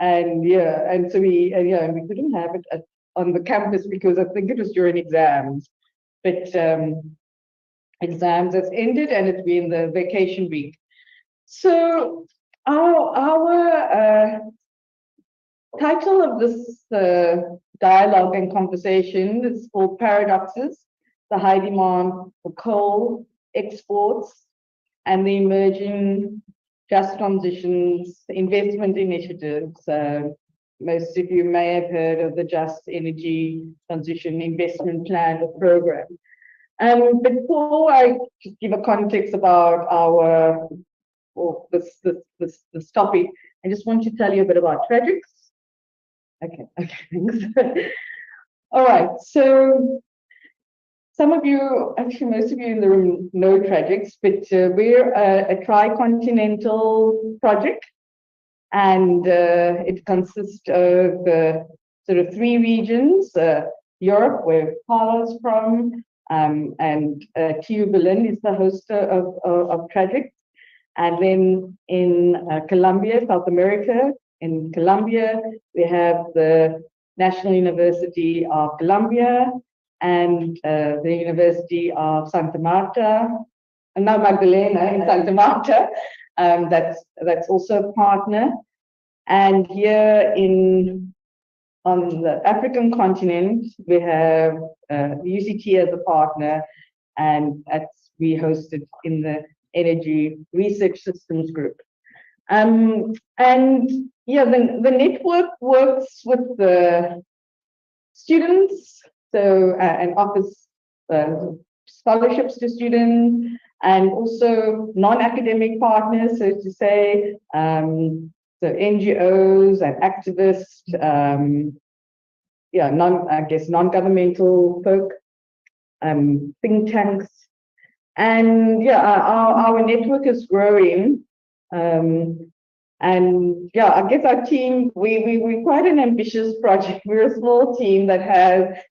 And yeah, and so we couldn't have it on the campus because I think it was during exams. But exams has ended and it's been the vacation week. So our title of this dialogue and conversation is called Paradoxes, the High Demand for Coal Exports and the Emerging Just Transitions Investment Initiatives. Most of you may have heard of the Just Energy Transition Investment Plan or Program. Before I just give a context about this topic, I just want to tell you a bit about TRAJECTS. Okay, thanks. All right, so some of you, actually most of you in the room know TRAJECTS, but we're a tri-continental project, and it consists of sort of 3 regions: Europe, where Paula's from, and TU Berlin is the host of TRAJECTS, and then in Colombia, South America. In Colombia, we have the National University of Colombia and the University of Santa Marta, and now Magdalena in Santa Marta. That's also a partner. And here on the African continent, we have UCT as a partner, and we hosted in the Energy Research Systems Group. And yeah, the network works with the students, so and offers scholarships to students, and also non-academic partners, so to say, so NGOs and activists, non-governmental folk, think tanks, and yeah, our network is growing. And yeah, I guess our team, we're quite an ambitious project. We're a small team that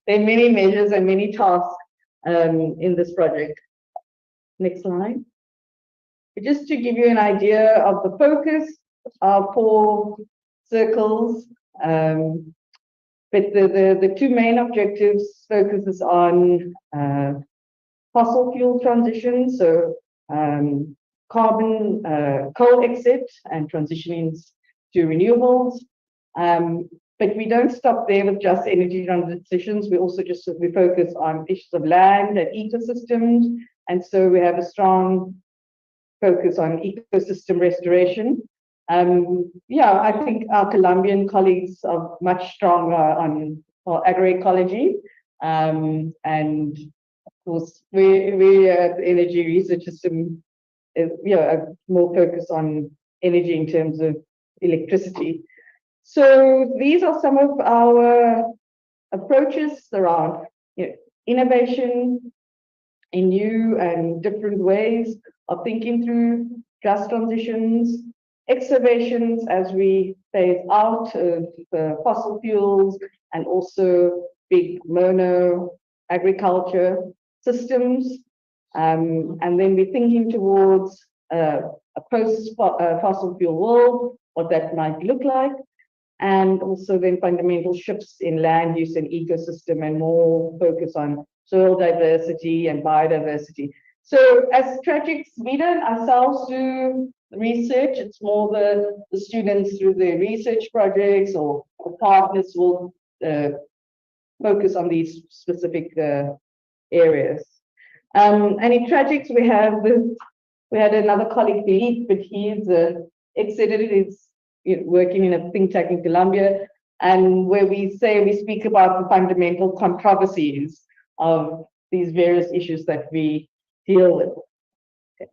there are many measures and many tasks in this project. Next slide. Just to give you an idea of the focus, our 4 circles, but the 2 main objectives focuses on fossil fuel transition, so carbon coal exit and transitioning to renewables. But we don't stop there with just energy transitions. We focus on issues of land and ecosystems, and so we have a strong focus on ecosystem restoration. Yeah, I think our Colombian colleagues are much stronger on agroecology, and of course we at the Energy Research System is more focused on energy in terms of electricity. So these are some of our approaches around innovation in new and different ways of thinking through just transitions, excavations as we phase out of fossil fuels, and also big mono agriculture systems. And then we're thinking towards a post-fossil fuel world, what that might look like, and also then fundamental shifts in land use and ecosystem, and more focus on soil diversity and biodiversity. So as TRAJECTS, we don't ourselves do research. It's more the students through the research projects, or partners will focus on these specific areas. And in TRAJECTS, we had another colleague, Philippe, but he's exited. He's working in a think tank in Colombia, and where we speak about the fundamental controversies of these various issues that we deal with. Okay.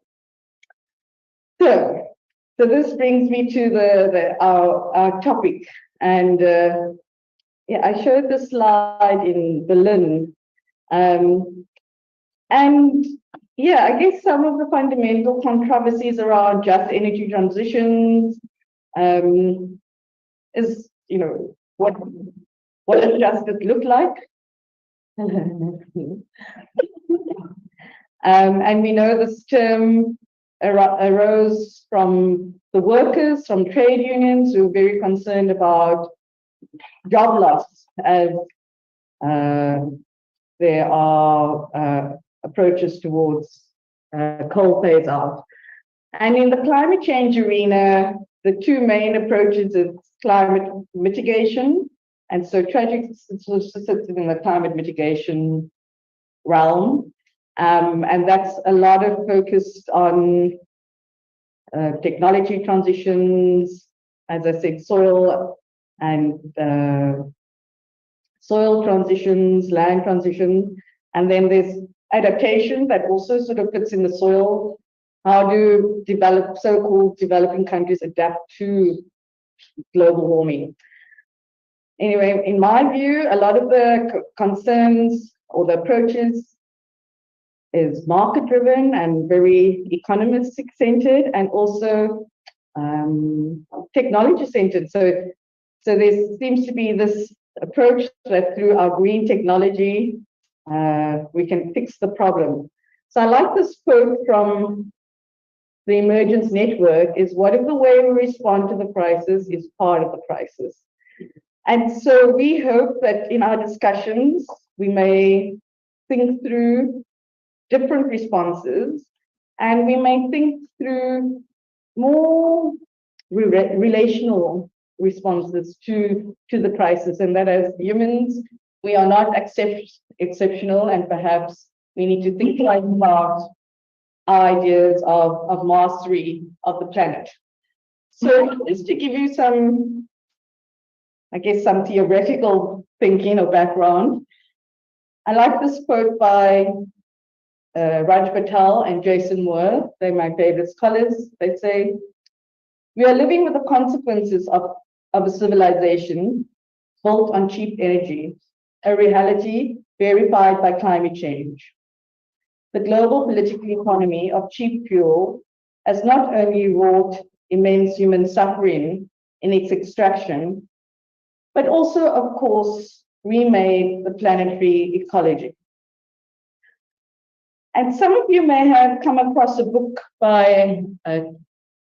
So this brings me to our topic, and yeah, I showed this slide in Berlin. And yeah, I guess some of the fundamental controversies around just energy transitions is, what does justice look like? And we know this term arose from the workers, from trade unions who were very concerned about job loss as there are approaches towards coal phase out. And in the climate change arena, the two main approaches is climate mitigation. And so TRAJECTS sits in the climate mitigation realm. And that's a lot of focused on technology transitions, as I said, soil transitions, land transition. And then there's adaptation that also sort of fits in the soil. How do so-called developing countries adapt to global warming? Anyway, in my view, a lot of the concerns or the approaches is market-driven and very economistic-centered, and also technology-centered. So there seems to be this approach that through our green technology, we can fix the problem. So I like this quote from the Emergence Network, is what if the way we respond to the crisis is part of the crisis? And so we hope that in our discussions, we may think through different responses, and we may think through more relational responses to the crisis, and that as humans, we are not exceptional, and perhaps we need to think like about ideas of mastery of the planet. So just to give you some, I guess, some theoretical thinking or background, I like this quote by Raj Patel and Jason Moore. They're my favorite scholars. They say, we are living with the consequences of a civilization built on cheap energy, a reality verified by climate change. The global political economy of cheap fuel has not only wrought immense human suffering in its extraction, but also, of course, remade the planetary ecology. And some of you may have come across a book by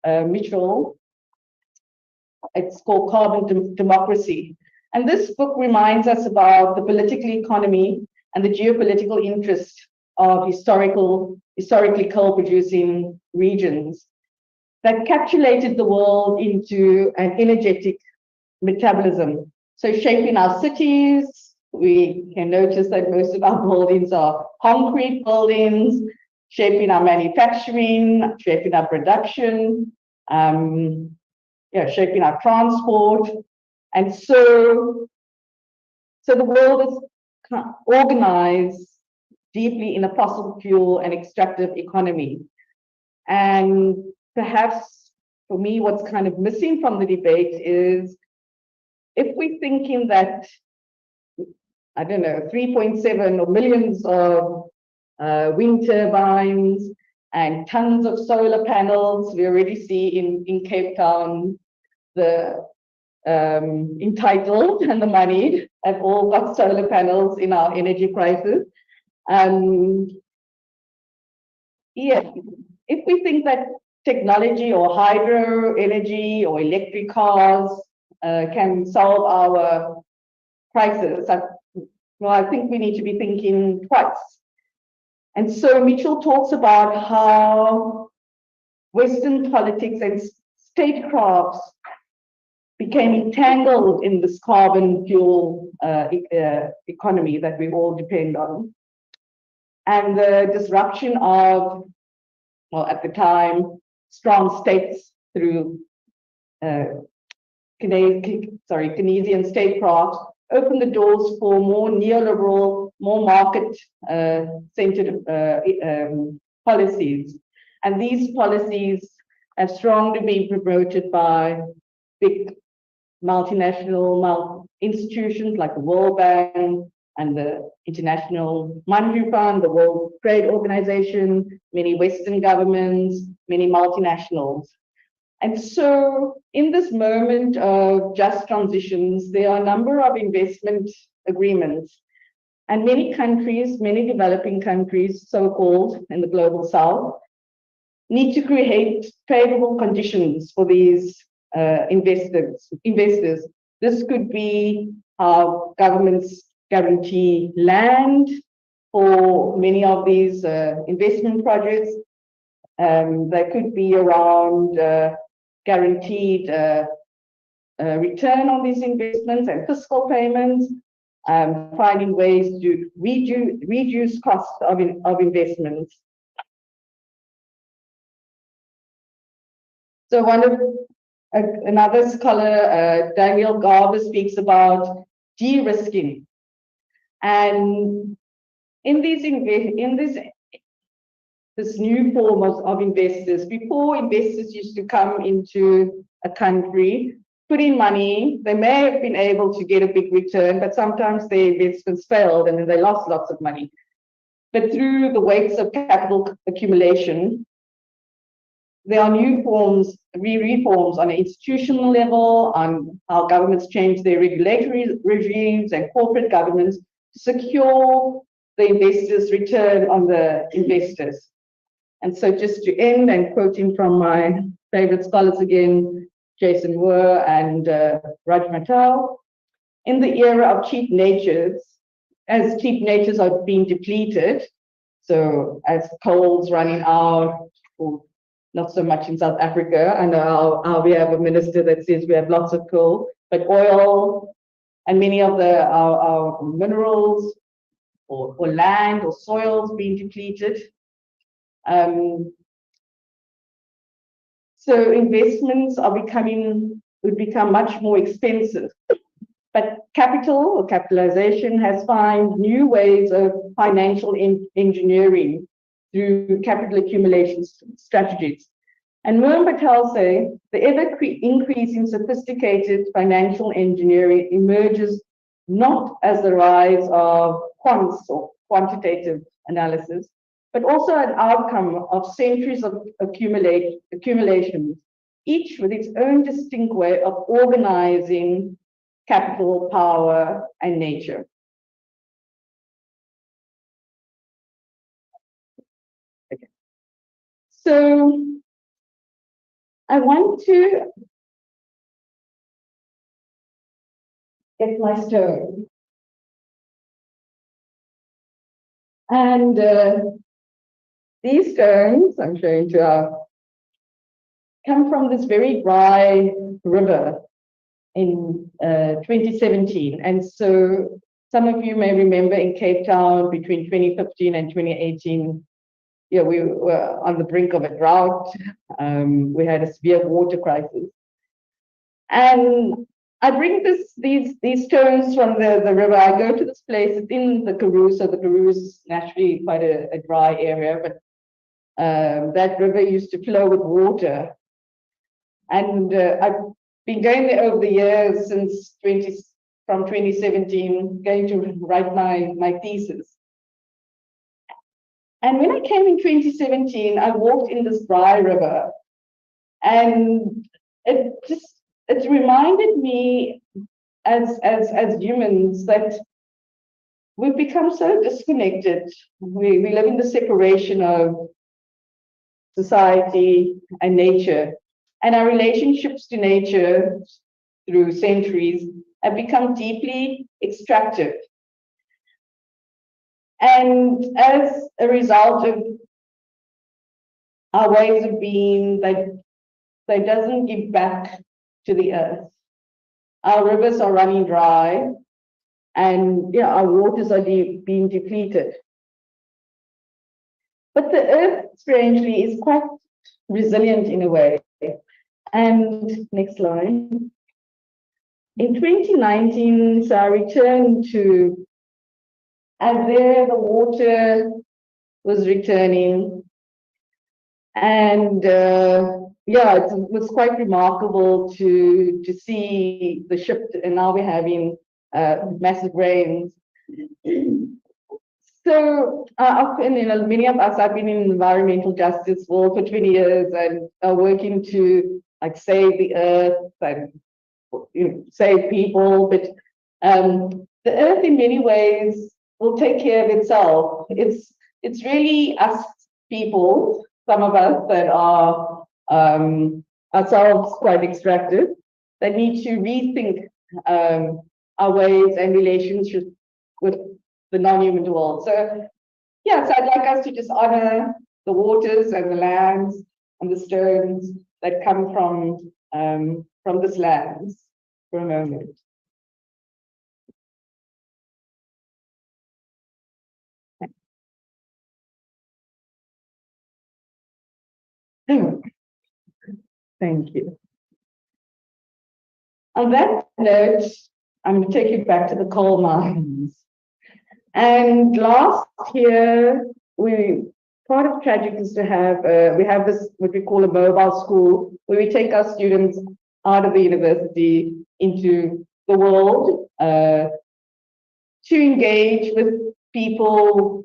Mitchell. It's called Carbon Democracy. And this book reminds us about the political economy and the geopolitical interest of historically coal-producing regions that capsulated the world into an energetic metabolism. So shaping our cities, we can notice that most of our buildings are concrete buildings, shaping our manufacturing, shaping our production, shaping our transport. And so the world is organized deeply in a fossil fuel and extractive economy. And perhaps for me, what's kind of missing from the debate is if we're thinking that, I don't know, 3.7 or millions of wind turbines and tons of solar panels, we already see in Cape Town, the entitled and the moneyed have all got solar panels in our energy crisis. If we think that technology or hydro energy or electric cars can solve our crisis, I think we need to be thinking twice. And so Mitchell talks about how Western politics and statecrafts became entangled in this carbon fuel economy that we all depend on. And the disruption of, well, at the time, strong states through Keynesian statecraft opened the doors for more neoliberal, more market-centered policies. And these policies have strongly been promoted by big multinational institutions like the World Bank and the International Monetary Fund, the World Trade Organization, many Western governments, many multinationals. And so in this moment of just transitions, there are a number of investment agreements, and many countries, many developing countries, so-called in the global south, need to create favorable conditions for these investors. This could be how governments guarantee land for many of these investment projects. There could be around guaranteed return on these investments and fiscal payments, finding ways to reduce costs of investments. So another scholar, Daniel Garber, speaks about de-risking, and in this new form of investors. Before, investors used to come into a country, put in money. They may have been able to get a big return, but sometimes their investments failed and then they lost lots of money. But through the weights of capital accumulation, there are new reforms on an institutional level, on how governments change their regulatory regimes and corporate governance to secure the investors' return on the investors. And so just to end, and quoting from my favorite scholars again, Jason Moore and Raj Mattel, in the era of cheap natures, as cheap natures are being depleted, so as coal's running out, or not so much in South Africa, I know how we have a minister that says we have lots of coal, but oil and many of our minerals or land or soils being depleted. So investments would become much more expensive. But capital or capitalization has found new ways of financial engineering through capital accumulation strategies. And Moore and Patel say the ever increasing sophisticated financial engineering emerges not as the rise of quants or quantitative analysis, but also an outcome of centuries of accumulations, each with its own distinct way of organizing capital, power, and nature. Okay. So I want to get my stone. And these stones I'm showing to you come from this very dry river in 2017. And so some of you may remember in Cape Town between 2015 and 2018, yeah, we were on the brink of a drought. We had a severe water crisis. And I bring these stones from the river. I go to this place, it's in the Karoo, so the Karoo is naturally quite a dry area, but that river used to flow with water. And I've been going there over the years since from 2017, going to write my thesis. And when I came in 2017, I walked in this dry river, and it reminded me as humans that we've become so disconnected. We live in the separation of society and nature, and our relationships to nature through centuries have become deeply extractive. And as a result of our ways of being, that doesn't give back to the earth. Our rivers are running dry, and our waters are being depleted. But the earth, strangely, is quite resilient in a way. And next slide. In 2019, so I returned to, and there the water was returning. And it was quite remarkable to see the shift, and now we're having massive rains. So often, many of us have been in environmental justice world for 20 years and are working to save the earth and save people. But the earth, in many ways, will take care of itself. It's really us people some of us that are ourselves quite extractive, that need to rethink our ways and relationships with the non-human world. So, yeah, so I'd like us to just honor the waters and the lands and the stones that come from this land for a moment. Thank you. On that note, I'm going to take you back to the coal mines. And last year, part of TRAJECTS is to have, we have this, what we call a mobile school, where we take our students out of the university into the world to engage with people,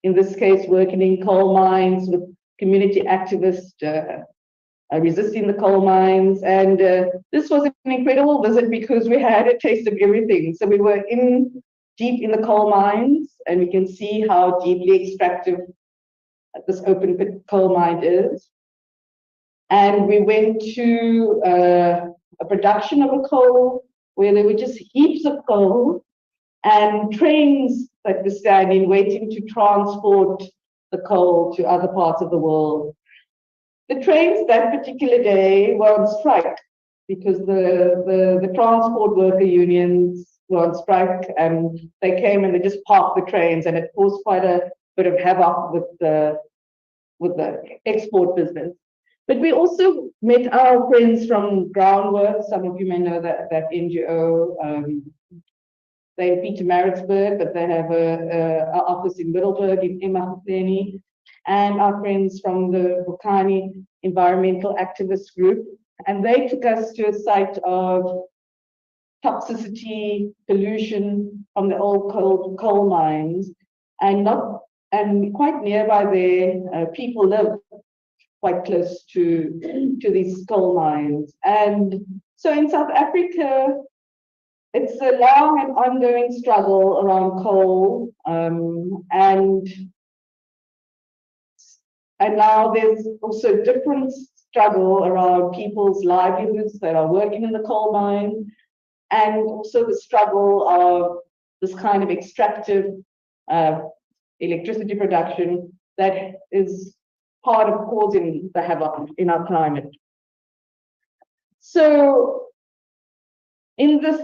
in this case, working in coal mines, with community activists, resisting the coal mines. And this was an incredible visit because we had a taste of everything. So we were deep in the coal mines, and we can see how deeply extractive this open pit coal mine is. And we went to a production of a coal where there were just heaps of coal and trains that were standing waiting to transport the coal to other parts of the world. The trains that particular day were on strike because the transport worker unions were on strike, and they came and they just parked the trains, and it caused quite a bit of havoc with the export business. But we also met our friends from Groundwork. Some of you may know that NGO. They're in Pietermaritzburg, but they have an office in Middelburg in Emmahutheni. And our friends from the Bukani Environmental Activist Group. And they took us to a site of toxicity, pollution from the old coal mines. And quite nearby there, people live quite close to these coal mines. And so in South Africa, it's a long and ongoing struggle around coal, and now there's also different struggle around people's livelihoods that are working in the coal mine, and also the struggle of this kind of extractive electricity production that is part of causing the havoc in our climate. So in this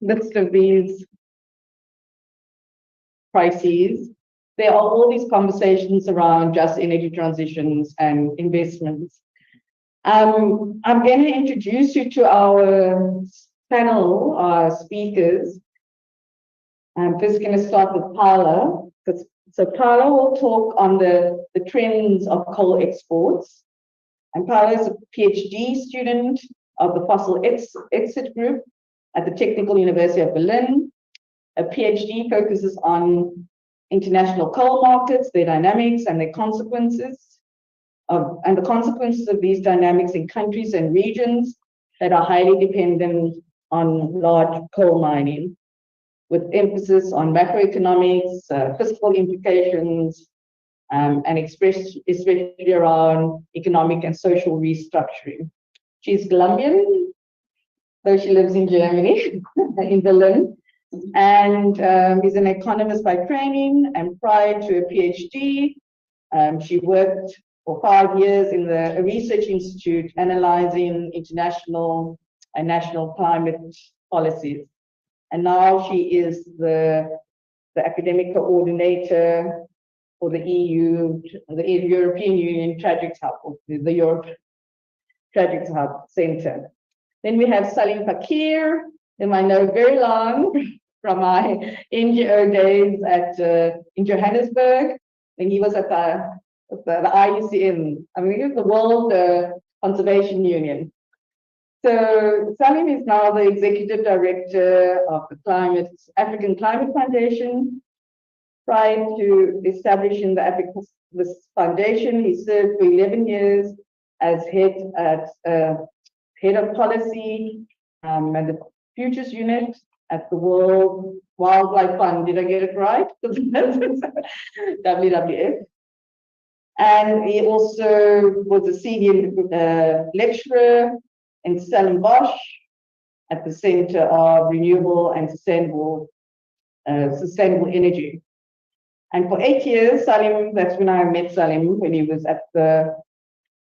midst of these crises, there are all these conversations around just energy transitions and investments. I'm going to introduce you to our panel, our speakers. I'm first going to start with Paula. So Paula will talk on the trends of coal exports. And Paula is a PhD student of the Fossil Exit Group at the Technical University of Berlin. A PhD focuses on international coal markets, their dynamics and their consequences, and the consequences of these dynamics in countries and regions that are highly dependent on large coal mining, with emphasis on macroeconomics, fiscal implications, and especially around economic and social restructuring. She's Colombian, though she lives in Germany, in Berlin. And is an economist by training, and prior to a PhD, she worked for 5 years in a research institute analyzing international and national climate policies. And now she is the academic coordinator for the EU, the European Union TRAJECTS Hub, or the Europe TRAJECTS Hub Center. Then we have Salim Fakir, whom I know very long from my NGO days in Johannesburg, and he was at the IUCN, I mean, it was the World Conservation Union. So Salim is now the executive director of the African Climate Foundation. Prior to establishing this foundation, he served for 11 years as head of policy and the Futures Unit at the World Wildlife Fund. Did I get it right? WWF. And he also was a senior lecturer in Stellenbosch at the Center of Renewable and Sustainable Energy. And for 8 years, Salim, that's when I met Salim, when he was at the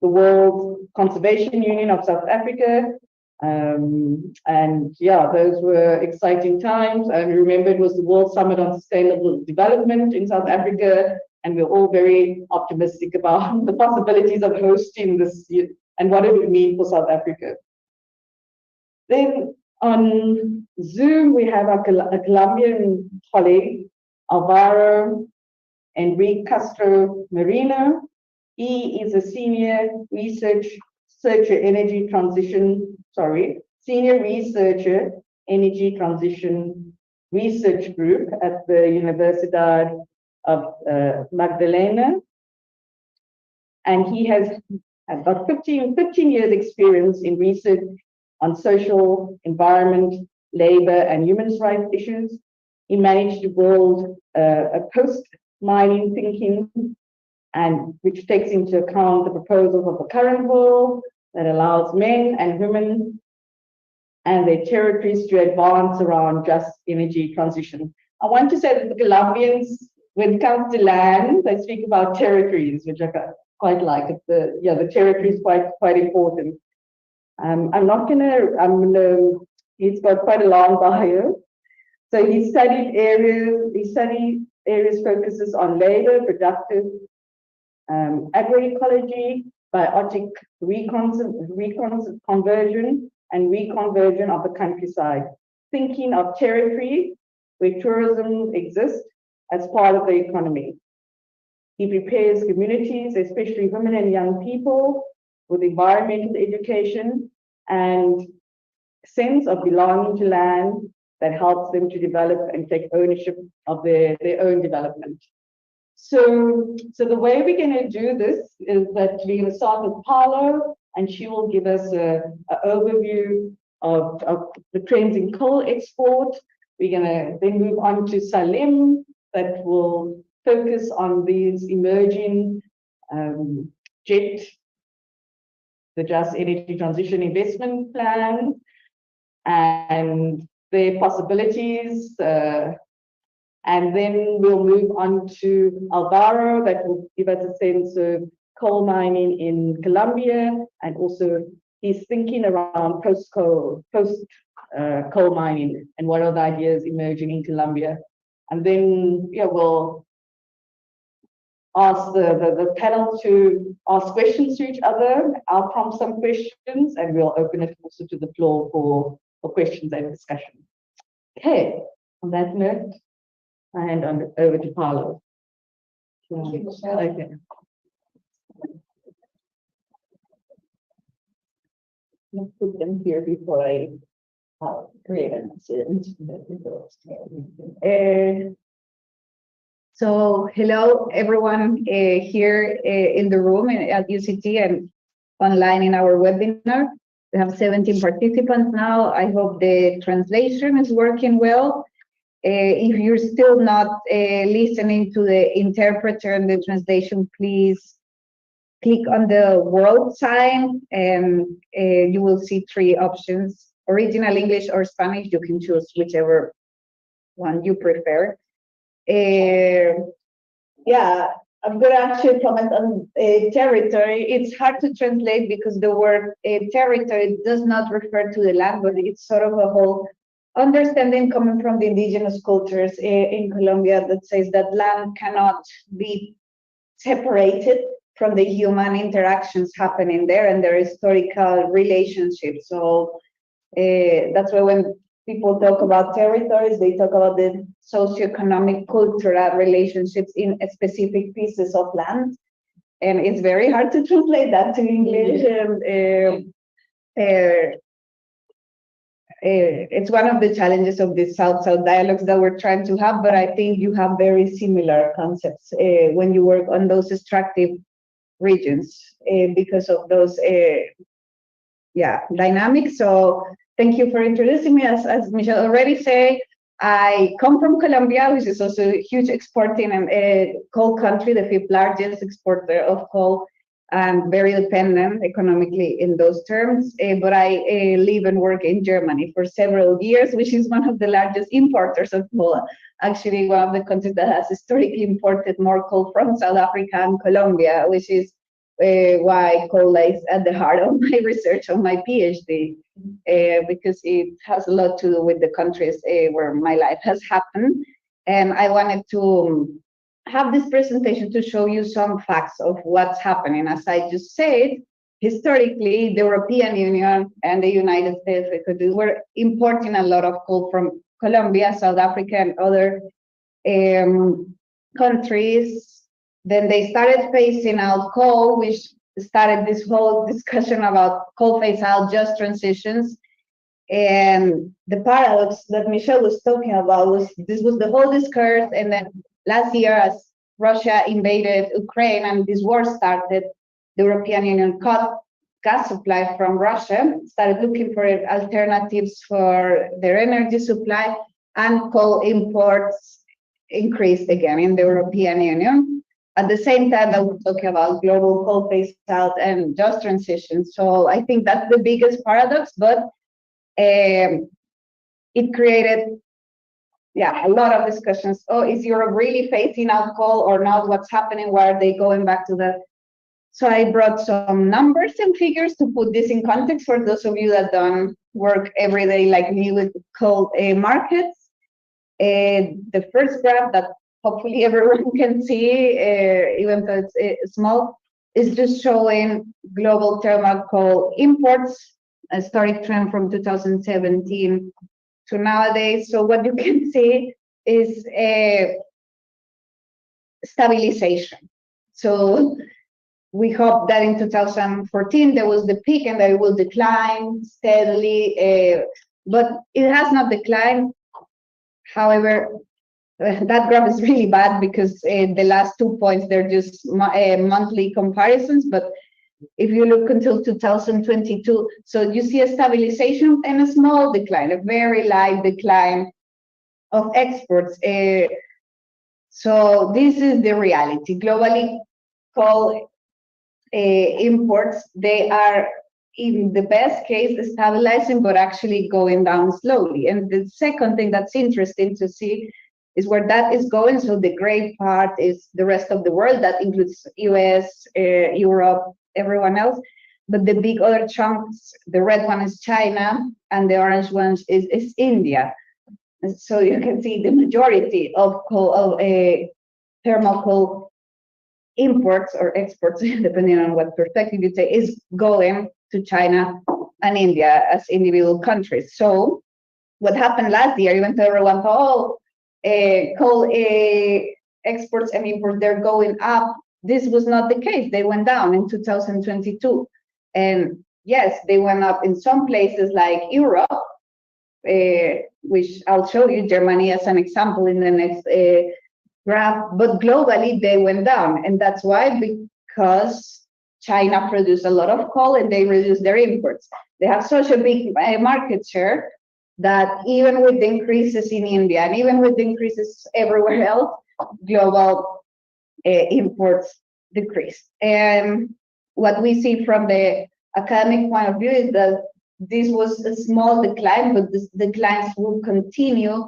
World Conservation Union of South Africa. And yeah, those were exciting times. I remember it was the World Summit on Sustainable Development in South Africa, and we're all very optimistic about the possibilities of hosting this and what it would mean for South Africa. Then on Zoom, we have a Colombian colleague, Alvaro Enrique Castro Marino. He is a senior researcher energy transition research group at the Universidad of Magdalena. And he has about 15 years experience in research on social, environment, labor, and human rights issues. He managed to build a post-mining thinking, and which takes into account the proposals of the current world that allows men and women and their territories to advance around just energy transition. I want to say that the Colombians, when it comes to land, they speak about territories, which I quite like. The territory is quite important. He's got quite a long bio. So he studied areas focuses on labor, productive agroecology, biotic conversion, and reconversion of the countryside, thinking of territory where tourism exists as part of the economy. He prepares communities, especially women and young people, with environmental education and sense of belonging to land that helps them to develop and take ownership of their own development. So the way we're going to do this is that we're going to start with Paolo, and she will give us an overview of the trends in coal export. We're going to then move on to Salim, that will focus on these emerging the Just Energy Transition Investment Plan and their possibilities. And then we'll move on to Alvaro, that will give us a sense of coal mining in Colombia, and also his thinking around post-coal mining and what are the ideas emerging in Colombia. And then we'll ask the panel to ask questions to each other. I'll prompt some questions, and we'll open it also to the floor for questions and discussion. Okay, on that note, I hand over to Paolo. Okay. Let's put them here before I create an incident. So hello everyone here in the room at UCT and online in our webinar. We have 17 participants now. I hope the translation is working well. If you're still not listening to the interpreter and the translation, please click on the world sign, and you will see 3 options: original English or Spanish. You can choose whichever one you prefer. Yeah, I'm going to actually comment on territory. It's hard to translate because the word territory does not refer to the land, but it's sort of a whole understanding coming from the indigenous cultures in Colombia that says that land cannot be separated from the human interactions happening there and their historical relationships. So that's why when people talk about territories, they talk about the socioeconomic, cultural relationships in specific pieces of land. And it's very hard to translate that to English. It's one of the challenges of the South-South dialogues that we're trying to have, but I think you have very similar concepts when you work on those extractive regions because of those dynamics. So thank you for introducing me. As Michelle already said, I come from Colombia, which is also a huge exporting and coal country, the fifth largest exporter of coal, and very dependent economically in those terms. But I live and work in Germany for several years, which is one of the largest importers of coal. Actually, one of the countries that has historically imported more coal from South Africa and Colombia, which is why coal lies at the heart of my research on my PhD, because it has a lot to do with the countries where my life has happened. And I wanted to have this presentation to show you some facts of what's happening. As I just said, historically, the European Union and the United States, because they were importing a lot of coal from Colombia, South Africa, and other countries. Then they started phasing out coal, which started this whole discussion about coal phase out, just transitions. And the paradox that Michelle was talking about was this was the whole discourse. And then last year, as Russia invaded Ukraine and this war started, the European Union cut gas supply from Russia, started looking for alternatives for their energy supply, and coal imports increased again in the European Union. At the same time that we're talking about global coal phase out and just transition. So I think that's the biggest paradox, but it created, a lot of discussions. Oh, is Europe really phasing out coal or not? What's happening? Why are they going back to that? So I brought some numbers and figures to put this in context for those of you that don't work every day like me with coal markets. The first graph that hopefully everyone can see, even though it's small, is just showing global thermal coal imports, a historic trend from 2017 to nowadays. So what you can see is a stabilization. So we hope that in 2014 there was the peak and that it will decline steadily, but it has not declined. However, that graph is really bad because the last 2 points, they're just monthly comparisons. But if you look until 2022, so you see a stabilization and a small decline, a very light decline of exports. So this is the reality. Globally, coal imports, they are in the best case stabilizing, but actually going down slowly. And the second thing that's interesting to see is where that is going. So the gray part is the rest of the world. That includes US, Europe, everyone else. But the big other chunks, the red one is China, and the orange one is India. And so you can see the majority of coal, of thermal coal imports or exports, depending on what perspective you take, is going to China and India as individual countries. So what happened last year, even though everyone thought, coal exports and imports, they're going up, this was not the case. They went down in 2022. And yes, they went up in some places like Europe, which I'll show you, Germany as an example in the next graph, but globally they went down. And that's why, because China produced a lot of coal and they reduced their imports. They have such a big market share that even with the increases in India and even with the increases everywhere else, global imports decreased. And what we see from the academic point of view is that this was a small decline, but the declines will continue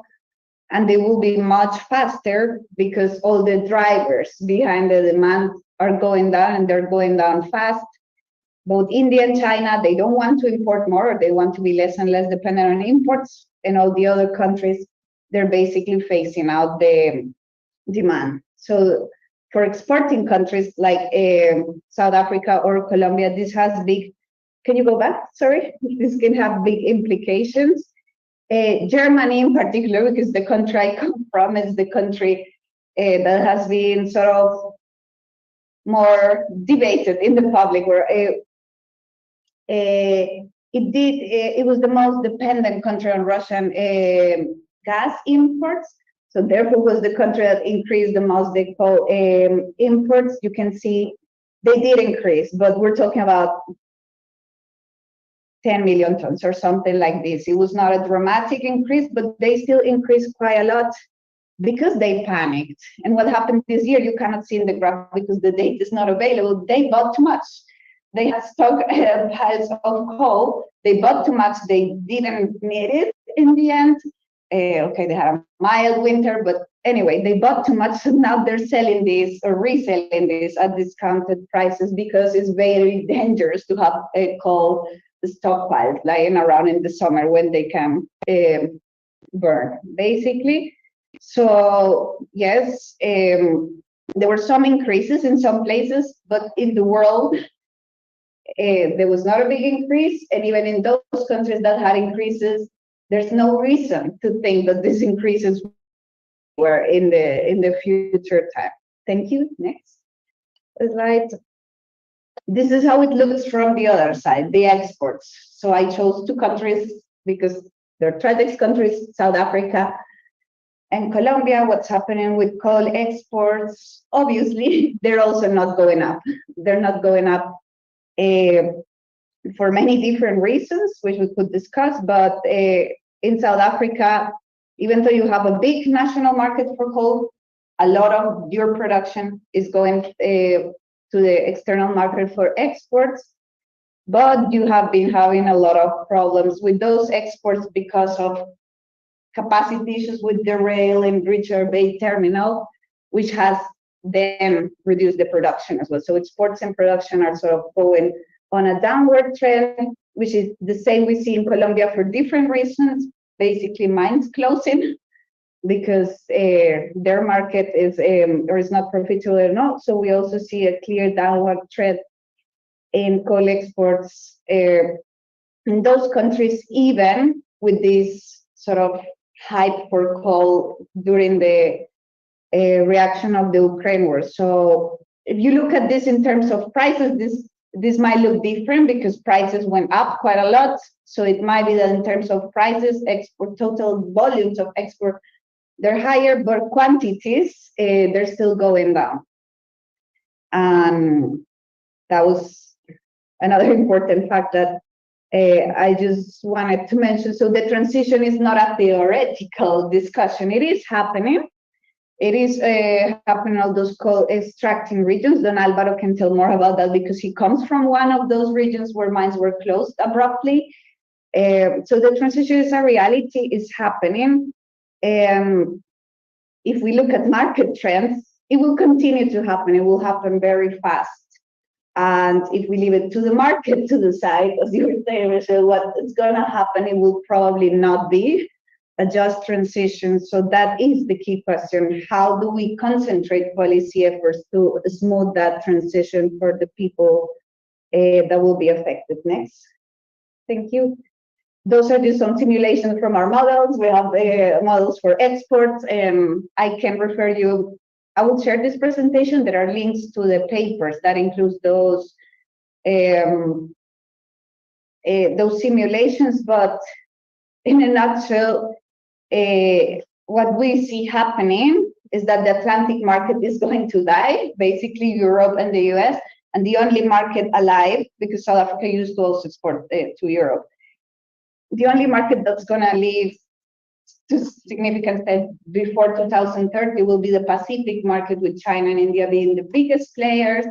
and they will be much faster because all the drivers behind the demand are going down and they're going down fast. Both India and China, they don't want to import more, or they want to be less and less dependent on imports, and all the other countries, they're basically phasing out the demand. So for exporting countries like South Africa or Colombia, this has big, can you go back? Sorry, this can have big implications. Germany in particular, because the country I come from is the country that has been sort of more debated in the public, where it was the most dependent country on Russian gas imports. So therefore was the country that increased the most the coal imports. You can see they did increase, but we're talking about 10 million tons or something like this. It was not a dramatic increase, but they still increased quite a lot because they panicked. And what happened this year, you cannot see in the graph because the data is not available. They bought too much. They had stock piles of coal. They bought too much. They didn't need it in the end. Okay, they had a mild winter, but anyway, they bought too much. So now they're selling this or reselling this at discounted prices because it's very dangerous to have coal stockpiles lying around in the summer when they can burn, basically. So yes, there were some increases in some places, but in the world, there was not a big increase. And even in those countries that had increases, there's no reason to think that these increases were in the future time. Thank you. Next slide. This is how it looks from the other side, the exports. So I chose 2 countries because they're TRAJECTS countries, South Africa and Colombia. What's happening with coal exports? Obviously, they're also not going up. They're not going up for many different reasons, which we could discuss. But in South Africa, even though you have a big national market for coal, a lot of your production is going to the external market for exports. But you have been having a lot of problems with those exports because of capacity issues with the rail and Richards Bay terminal, which has then reduced the production as well. So exports and production are sort of going on a downward trend, which is the same we see in Colombia for different reasons. Basically, mines closing because their market is or is not profitable enough. So we also see a clear downward trend in coal exports in those countries, even with this sort of hype for coal during the reaction of the Ukraine war. So if you look at this in terms of prices, this might look different because prices went up quite a lot. So it might be that in terms of prices, export total volumes of export, they're higher, but quantities, they're still going down. And that was another important fact that I just wanted to mention. So the transition is not a theoretical discussion. It is happening. It is happening in all those coal extracting regions. Don Alvaro can tell more about that because he comes from one of those regions where mines were closed abruptly. So the transition is a reality, is happening. If we look at market trends, it will continue to happen. It will happen very fast. And if we leave it to the market to decide, as you were saying, Michelle, what is going to happen, it will probably not be a just transition. So that is the key question. How do we concentrate policy efforts to smooth that transition for the people that will be affected? Next. Thank you. Those are just some simulations from our models. We have models for exports, and I can refer you. I will share this presentation. There are links to the papers that includes those simulations. But in a nutshell, what we see happening is that the Atlantic market is going to die, basically Europe and the US, and the only market alive, because South Africa used to also export to Europe. The only market that's going to live to significant extent before 2030 will be the Pacific market, with China and India being the biggest players.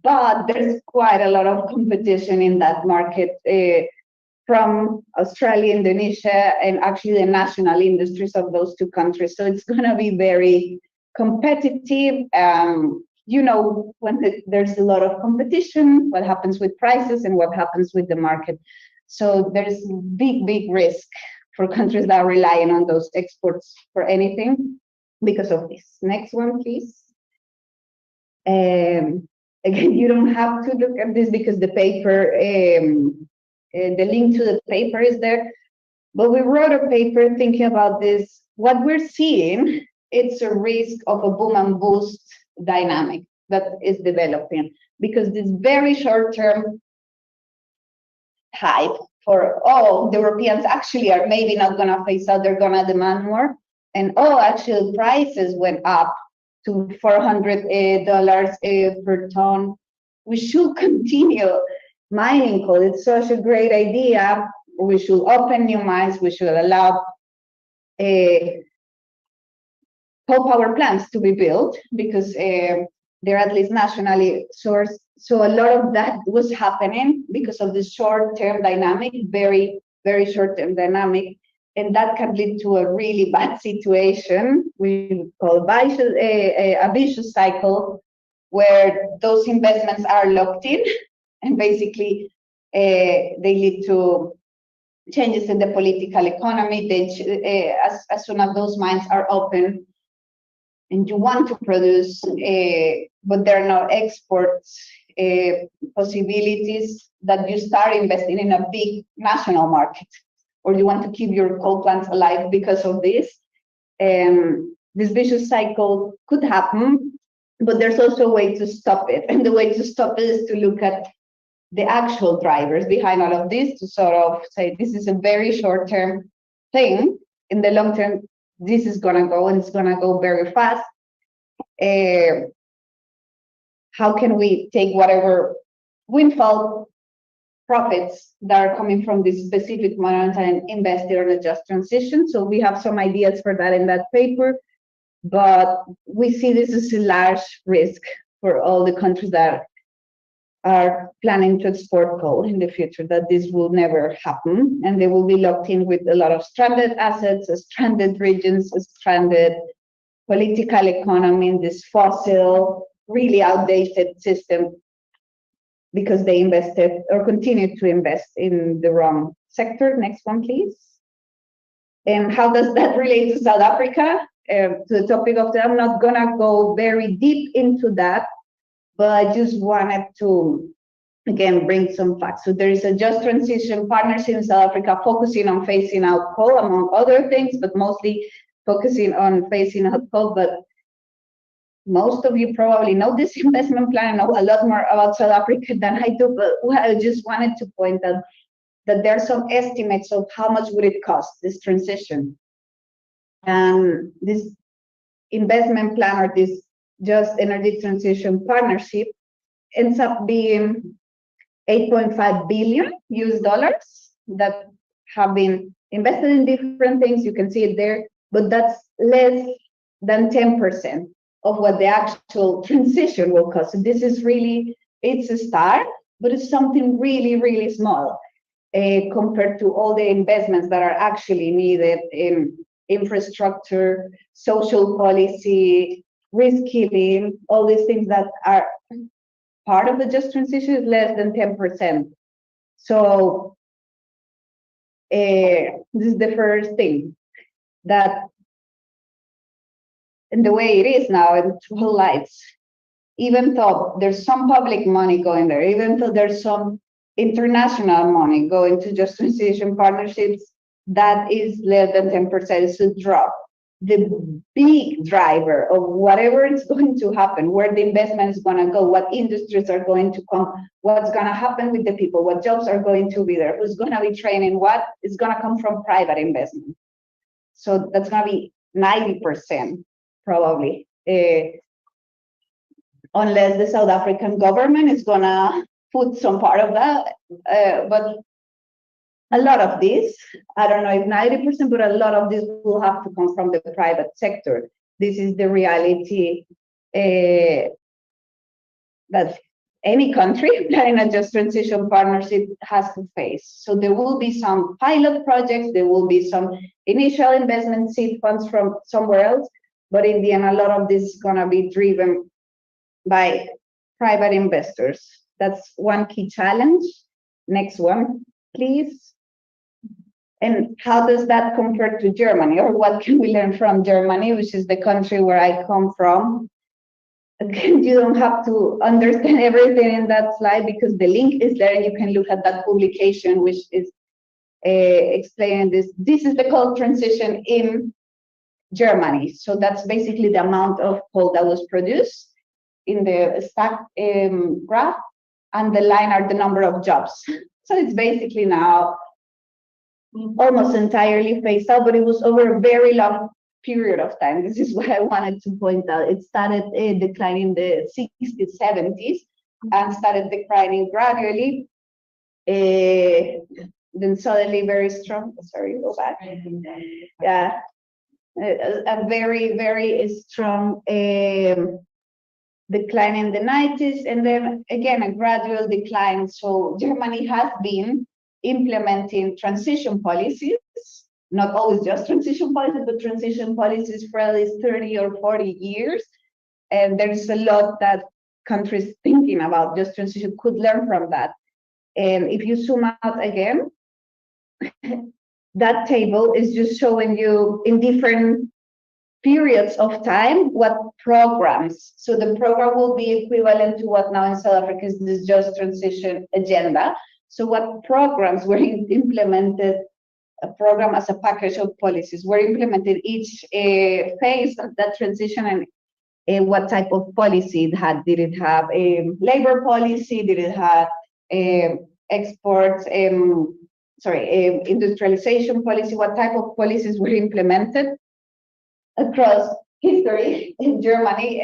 But there's quite a lot of competition in that market from Australia, Indonesia, and actually the national industries of those 2 countries. So it's going to be very competitive. You know, when there's a lot of competition, what happens with prices and what happens with the market. So there's big risk for countries that are relying on those exports for anything because of this. Next one, please. Again, you don't have to look at this because the paper, the link to the paper is there. But we wrote a paper thinking about this. What we're seeing, it's a risk of a boom and bust dynamic that is developing, because this very short-term hype for, oh, the Europeans actually are maybe not going to phase out, they're going to demand more. And, oh, actually prices went up to $400 per ton. We should continue mining coal. It's such a great idea. We should open new mines. We should allow coal power plants to be built because they're at least nationally sourced. So a lot of that was happening because of the short-term dynamic, very, very short-term dynamic, and that can lead to a really bad situation we call a vicious cycle, where those investments are locked in, and basically they lead to changes in the political economy. As soon as those mines are open, and you want to produce, but there are no exports possibilities, that you start investing in a big national market, or you want to keep your coal plants alive because of this. This vicious cycle could happen, but there's also a way to stop it. And the way to stop it is to look at the actual drivers behind all of this, to sort of say, this is a very short-term thing. In the long term, this is going to go, and it's going to go very fast. How can we take whatever windfall profits that are coming from this specific moment and invest it on a just transition? So we have some ideas for that in that paper, but we see this as a large risk for all the countries that are planning to export coal in the future, that this will never happen, and they will be locked in with a lot of stranded assets, stranded regions, stranded political economy in this fossil, really outdated system, because they invested or continue to invest in the wrong sector. Next one, please. And how does that relate to South Africa? To the topic of that, I'm not gonna go very deep into that, but I just wanted to, again, bring some facts. So there is a just transition partnership in South Africa focusing on phasing out coal, among other things, but mostly focusing on phasing out coal. But most of you probably know this investment plan, know a lot more about South Africa than I do, but I just wanted to point out that there are some estimates of how much would it cost, this transition. And this investment plan, or this just energy transition partnership, ends up being $8.5 billion US that have been invested in different things. You can see it there, but that's less than 10% of what the actual transition will cost. So this is really, it's a start, but it's something really, really small compared to all the investments that are actually needed in infrastructure, social policy, reskilling, all these things that are part of the just transition is less than 10%. So this is the first thing, that in the way it is now in 12 lights, even though there's some public money going there, even though there's some international money going to just transition partnerships, that is less than 10%. It's a drop. The big driver of whatever is going to happen, where the investment is going to go, what industries are going to come, what's going to happen with the people, what jobs are going to be there, who's going to be training, what is going to come from private investment. So that's going to be 90% probably, unless the South African government is going to put some part of that. But a lot of this, I don't know if 90%, but a lot of this will have to come from the private sector. This is the reality that any country planning a just transition partnership has to face. So there will be some pilot projects, there will be some initial investment seed funds from somewhere else, but in the end, a lot of this is going to be driven by private investors. That's one key challenge. Next one, please. And how does that compare to Germany, or what can we learn from Germany, which is the country where I come from? Again, you don't have to understand everything in that slide, because the link is there and you can look at that publication, which is explaining this. This is the coal transition in Germany. So that's basically the amount of coal that was produced in the stack graph, and the line are the number of jobs. So it's basically now almost entirely phased out, but it was over a very long period of time. This is what I wanted to point out. It started declining in the 60s, 70s, and started declining gradually. then suddenly very strong. Sorry, go back. Yeah, a very, very strong decline in the 90s, and then again a gradual decline. So Germany has been implementing transition policies, not always just transition policies, but transition policies for at least 30 or 40 years. And there's a lot that countries thinking about just transition could learn from that. And if you zoom out again, that table is just showing you in different periods of time what programs. So the program will be equivalent to what now in South Africa is this just transition agenda. So what programs were implemented, a program as a package of policies were implemented each phase of that transition, and what type of policy it had. Did it have a labor policy? Did it have exports, industrialization policy? What type of policies were implemented across history in Germany?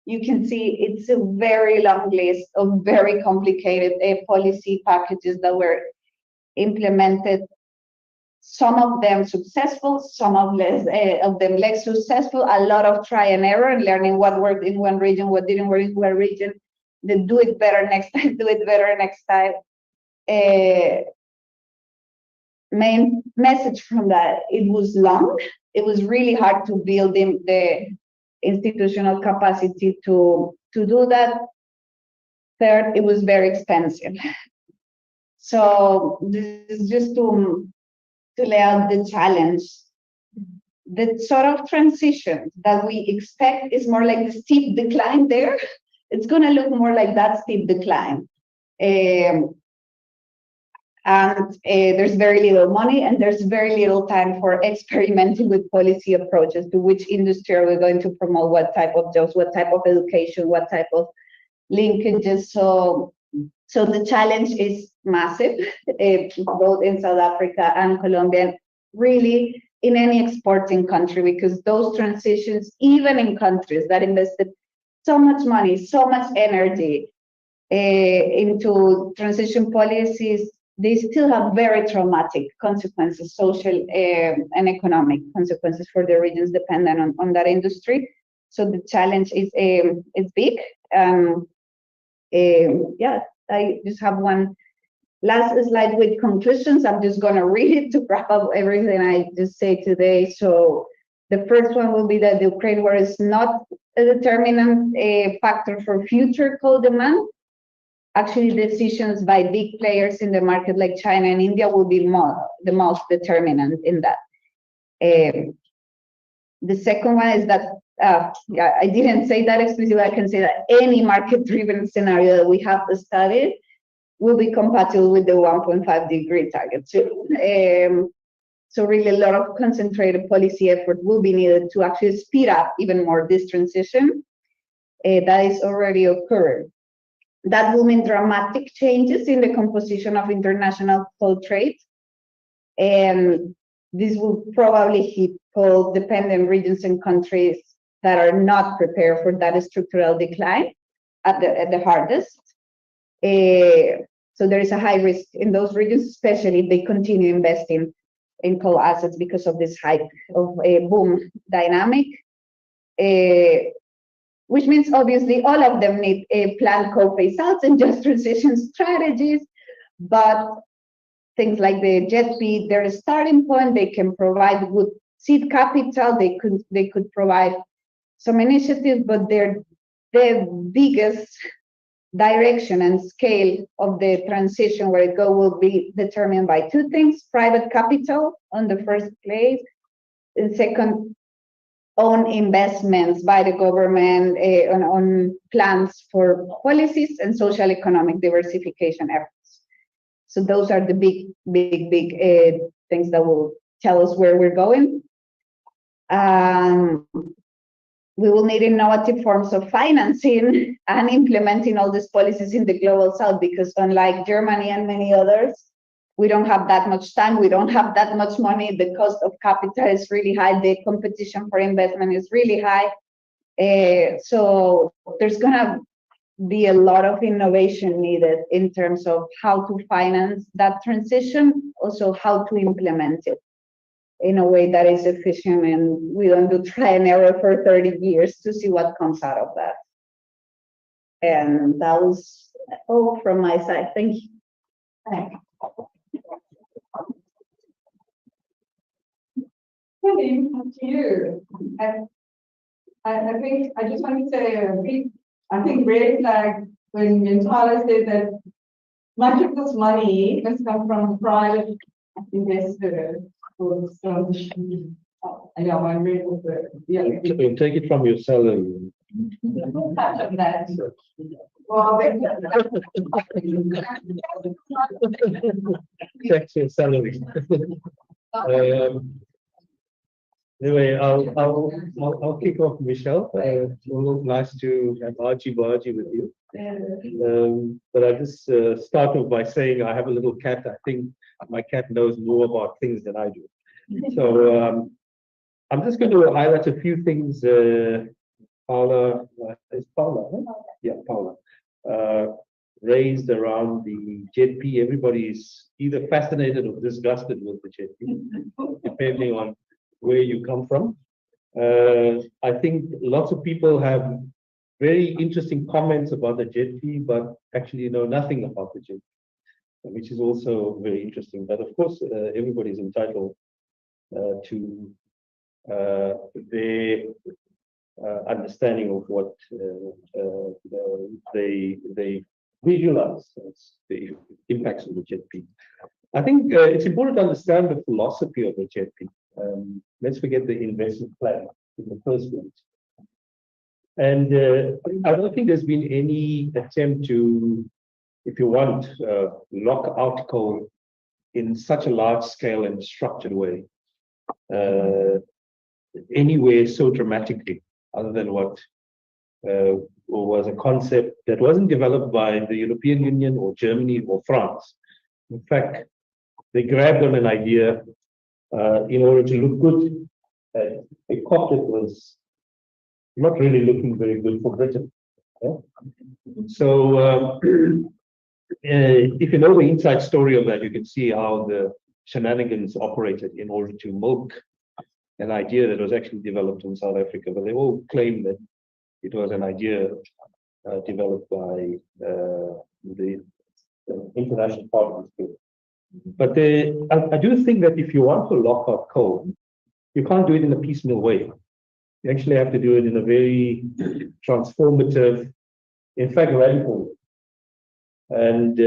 You can see it's a very long list of very complicated policy packages that were implemented. Some of them successful, some of them less successful. A lot of try and error and learning what worked in one region, what didn't work in one region. Then do it better next time. Do it better next time. Main message from that: it was long. It was really hard to build the institutional capacity to do that. Third, it was very expensive. So this is just to lay out the challenge. The sort of transition that we expect is more like the steep decline there. It's going to look more like that steep decline. And there's very little money, and there's very little time for experimenting with policy approaches to which industry are we going to promote, what type of jobs, what type of education, what type of linkages. So the challenge is massive, both in South Africa and Colombia, and really in any exporting country, because those transitions, even in countries that invested so much money, so much energy into transition policies, they still have very traumatic consequences, social and economic consequences for the regions dependent on that industry. So the challenge is big. Yeah, I just have one last slide with conclusions. I'm just going to read it to wrap up everything I just say today. So the first one will be that the Ukraine war is not a determinant factor for future coal demand. Actually, decisions by big players in the market like China and India will be the most determinant in that. The second one is that, yeah, I didn't say that explicitly. I can say that any market-driven scenario that we have studied will be compatible with the 1.5 degree target. So really a lot of concentrated policy effort will be needed to actually speed up even more this transition that is already occurring. That will mean dramatic changes in the composition of international coal trade. And this will probably hit coal-dependent regions and countries that are not prepared for that structural decline at the hardest. So there is a high risk in those regions, especially if they continue investing in coal assets because of this hype of a boom dynamic. Which means obviously all of them need planned coal phase outs and just transition strategies, but things like the JET, they're a starting point. They can provide good seed capital. They could provide some initiatives, but the biggest direction and scale of the transition where it go will be determined by two things: private capital on the first place, and second, own investments by the government on plans for policies and social economic diversification efforts. So those are the big things that will tell us where we're going. We will need innovative forms of financing and implementing all these policies in the global south, because unlike Germany and many others, we don't have that much time, we don't have that much money, the cost of capital is really high, the competition for investment is really high. So there's gonna be a lot of innovation needed in terms of how to finance that transition, also how to implement it in a way that is efficient, and we don't do try and error for 30 years to see what comes out of that. And that was all from my side. Thank you. Thank you. I think I just want to say I think red flag when Tyler said that much of this money must come from private investors. Yeah, my red was yeah. You take it from your salary. We'll touch on that. Well, Tax your salary. Anyway, I'll kick off, Michelle. Nice to have Archie Bargy with you. But I'll just start off by saying I have a little cat. I think my cat knows more about things than I do. So I'm just going to highlight a few things. Paula, is Paula? Huh? Yeah, Paula. Raised around the JP. Everybody's either fascinated or disgusted with the JP, depending on where you come from. I think lots of people have very interesting comments about the JP, but actually know nothing about the JP, which is also very interesting. But of course, everybody's entitled to their understanding of what they visualize as the impacts of the JP. I think it's important to understand the philosophy of the JP. Let's forget the investment plan in the first place. And I don't think there's been any attempt to, if you want, lock out coal in such a large scale and structured way, anywhere so dramatically, other than what was a concept that wasn't developed by the European Union or Germany or France. In fact, they grabbed on an idea in order to look good. A concept was not really looking very good for Britain. Yeah? So if you know the inside story of that, you can see how the shenanigans operated in order to milk an idea that was actually developed in South Africa. But they all claim that it was an idea developed by the international partners. But I do think that if you want to lock up coal, you can't do it in a piecemeal way. You actually have to do it in a very transformative, in fact, radical way. And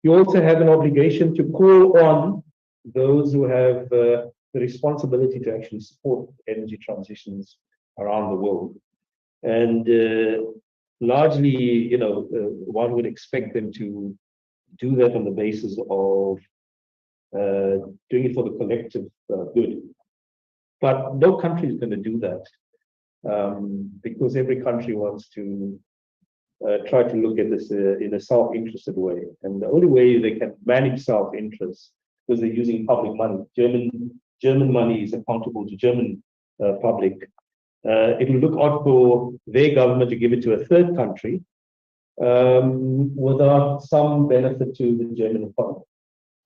you also have an obligation to call on those who have the responsibility to actually support energy transitions around the world. And largely, you know, one would expect them to do that on the basis of doing it for the collective good. But no country is going to do that because every country wants to try to look at this in a self-interested way. And the only way they can manage self-interest because they're using public money. German money is accountable to German public. It will look odd for their government to give it to a third country without some benefit to the German economy.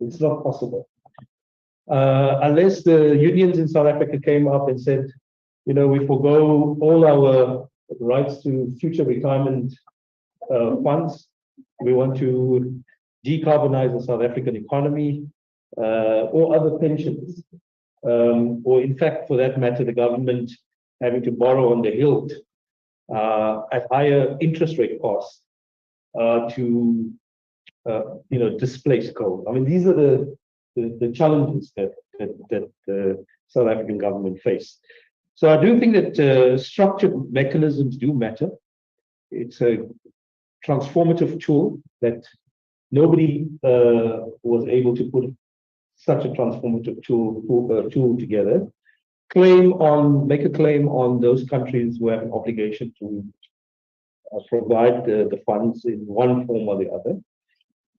It's not possible. Unless the unions in South Africa came up and said, you know, we forego all our rights to future retirement funds. We want to decarbonize the South African economy or other pensions. Or in fact, for that matter, the government having to borrow on the hilt at higher interest rate costs to displace coal. I mean, these are the challenges that the South African government face. So I do think that structured mechanisms do matter. It's a transformative tool that nobody was able to put such a transformative tool together. Make a claim on those countries who have an obligation to provide the funds in one form or the other.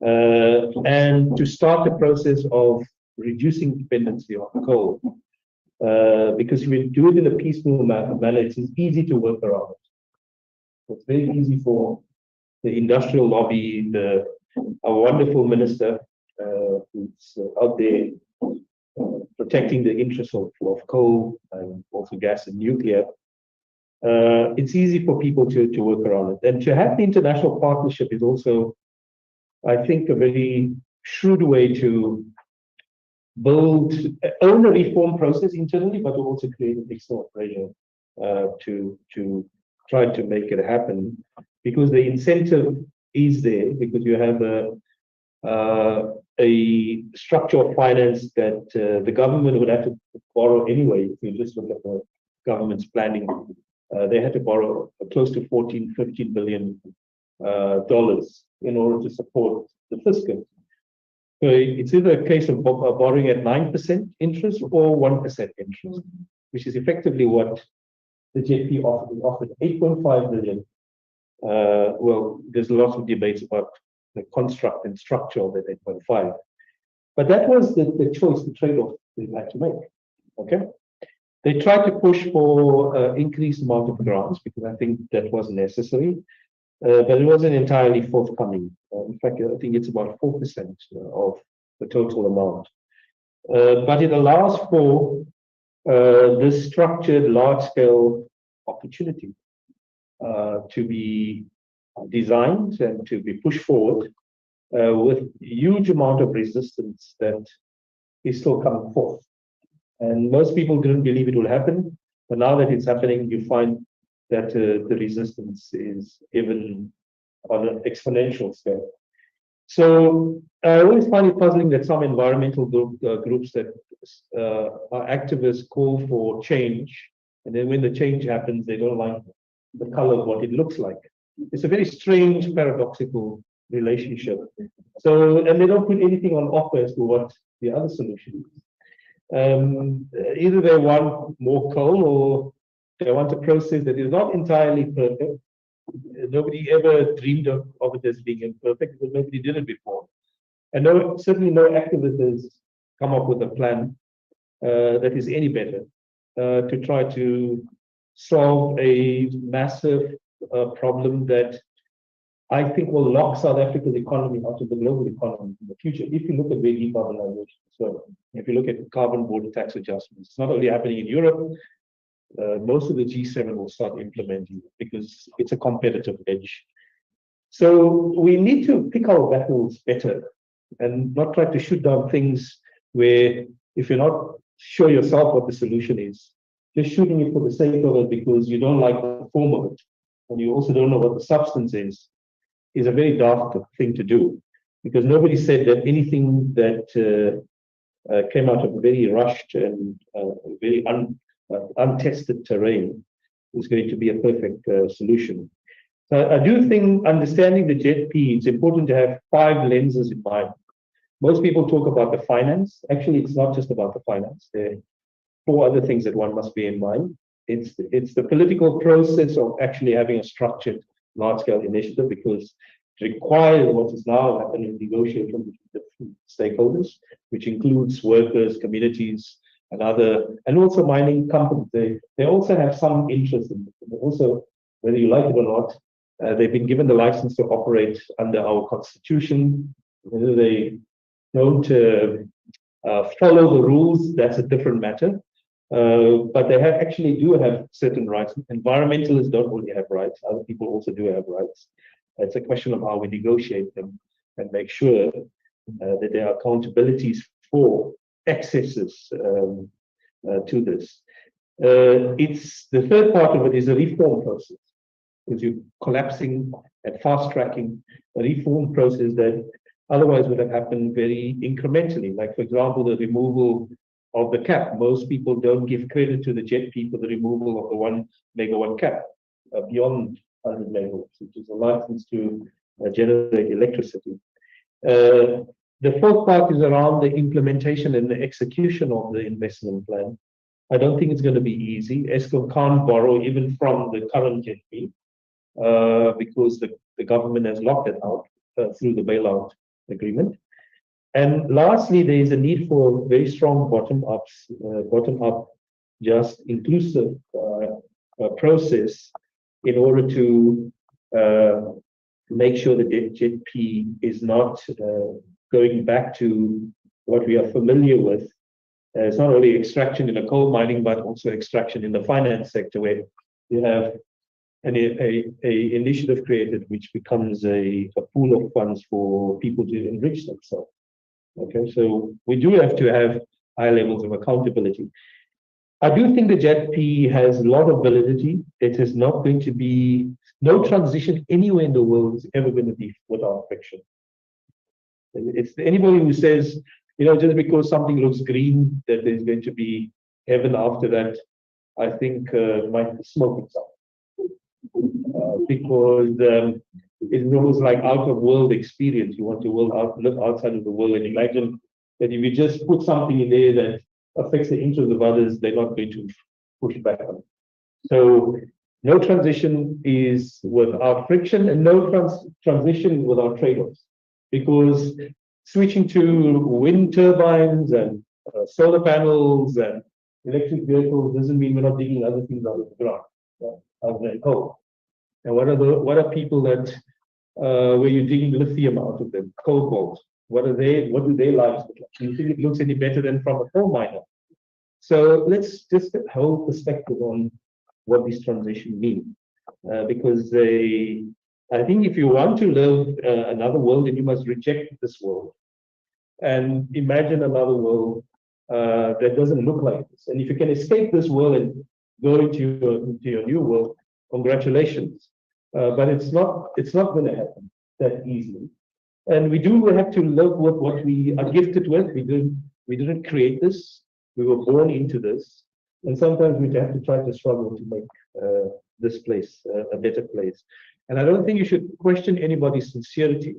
And to start the process of reducing dependency on coal. Because if you do it in a piecemeal manner, it's easy to work around it. It's very easy for the industrial lobby, a wonderful minister who's out there protecting the interests of coal and also gas and nuclear. It's easy for people to work around it. And to have the international partnership is also, I think, a very shrewd way to own a reform process internally, but to also create an external pressure to try to make it happen, because the incentive is there, because you have a structure of finance that the government would have to borrow anyway. If you just look at the government's planning, they had to borrow close to $14-15 billion in order to support the fiscal. So it's either a case of borrowing at 9% interest or 1% interest, which is effectively what the JP offered. It offered 8.5 billion. Well, there's lots of debates about the construct and structure of that 8.5, but that was the choice, the trade-off they had to make. Okay, they tried to push for increased amount of grants because I think that was necessary, but it wasn't entirely forthcoming. In fact, I think it's about 4% of the total amount, but it allows for this structured, large-scale opportunity to be designed and to be pushed forward with huge amount of resistance that is still coming forth. And most people didn't believe it would happen, but now that it's happening, you find that the resistance is even on an exponential scale. So I always find it puzzling that some environmental groups that are activists call for change, and then when the change happens, they don't like the color of what it looks like. It's a very strange, paradoxical relationship. So, and they don't put anything on offer as to what the other solution is. Either they want more coal or they want a process that is not entirely perfect. Nobody ever dreamed of it as being imperfect because nobody did it before. And certainly no activist has come up with a plan that is any better to try to solve a massive problem that I think will lock South Africa's economy out of the global economy in the future. If you look at where decarbonization is going, if you look at carbon border tax adjustments, it's not only happening in Europe. Most of the G7 will start implementing it because it's a competitive edge. So we need to pick our battles better and not try to shoot down things where, if you're not sure yourself what the solution is, just shooting it for the sake of it because you don't like the form of it and you also don't know what the substance is a very daft thing to do, because nobody said that anything that came out of a very rushed and very untested terrain is going to be a perfect solution. So I do think, understanding the JP, it's important to have 5 lenses in mind. Most people talk about the finance. Actually, it's not just about the finance. There are 4 other things that one must be in mind. It's the political process of actually having a structured large-scale initiative, because it requires what is now happening, negotiation with different stakeholders, which includes workers, communities, and also mining companies. They also have some interest in it. Also, whether you like it or not, they've been given the license to operate under our constitution. Whether they don't follow the rules, that's a different matter. But they actually do have certain rights. Environmentalists don't only have rights, other people also do have rights. It's a question of how we negotiate them and make sure that there are accountabilities for excesses to this. It's the third part of it is a reform process, because you're collapsing and fast tracking a reform process that otherwise would have happened very incrementally. Like, for example, the removal of the cap. Most people don't give credit to the JP for the removal of the 1 megawatt cap beyond 100 megawatts, which is a license to generate electricity. The 4th part is around the implementation and the execution of the investment plan. I don't think it's going to be easy. Eskom can't borrow even from the current JP because the government has locked it out through the bailout agreement. And lastly, there is a need for very strong bottom-up, just inclusive process in order to make sure that JP is not going back to what we are familiar with. It's not only extraction in the coal mining, but also extraction in the finance sector, where you have a initiative created, which becomes a pool of funds for people to enrich themselves. Okay, so we do have to have high levels of accountability. I do think the JP has a lot of validity. It is not going to be, no transition anywhere in the world is ever going to be without friction. It's anybody who says, just because something looks green, that there's going to be heaven after that, I think might be smoking something. Because it's almost like out of world experience. You want to look outside of the world and imagine that if you just put something in there that affects the interests of others, they're not going to push back on it. So no transition is without friction, and no transition without trade-offs. Because switching to wind turbines and solar panels and electric vehicles doesn't mean we're not digging other things out of the ground, other than coal. And what are people that where you're digging lithium out of them, cobalt? What do their lives look like? Do you think it looks any better than from a coal miner? So let's just hold perspective on what this transition means, because I think if you want to live another world, then you must reject this world and imagine another world that doesn't look like this. And if you can escape this world and go into your new world, congratulations. But it's not going to happen that easily. And we do have to live with what we are gifted with. We didn't create this. We were born into this. And sometimes we have to try to struggle to make this place a better place. And I don't think you should question anybody's sincerity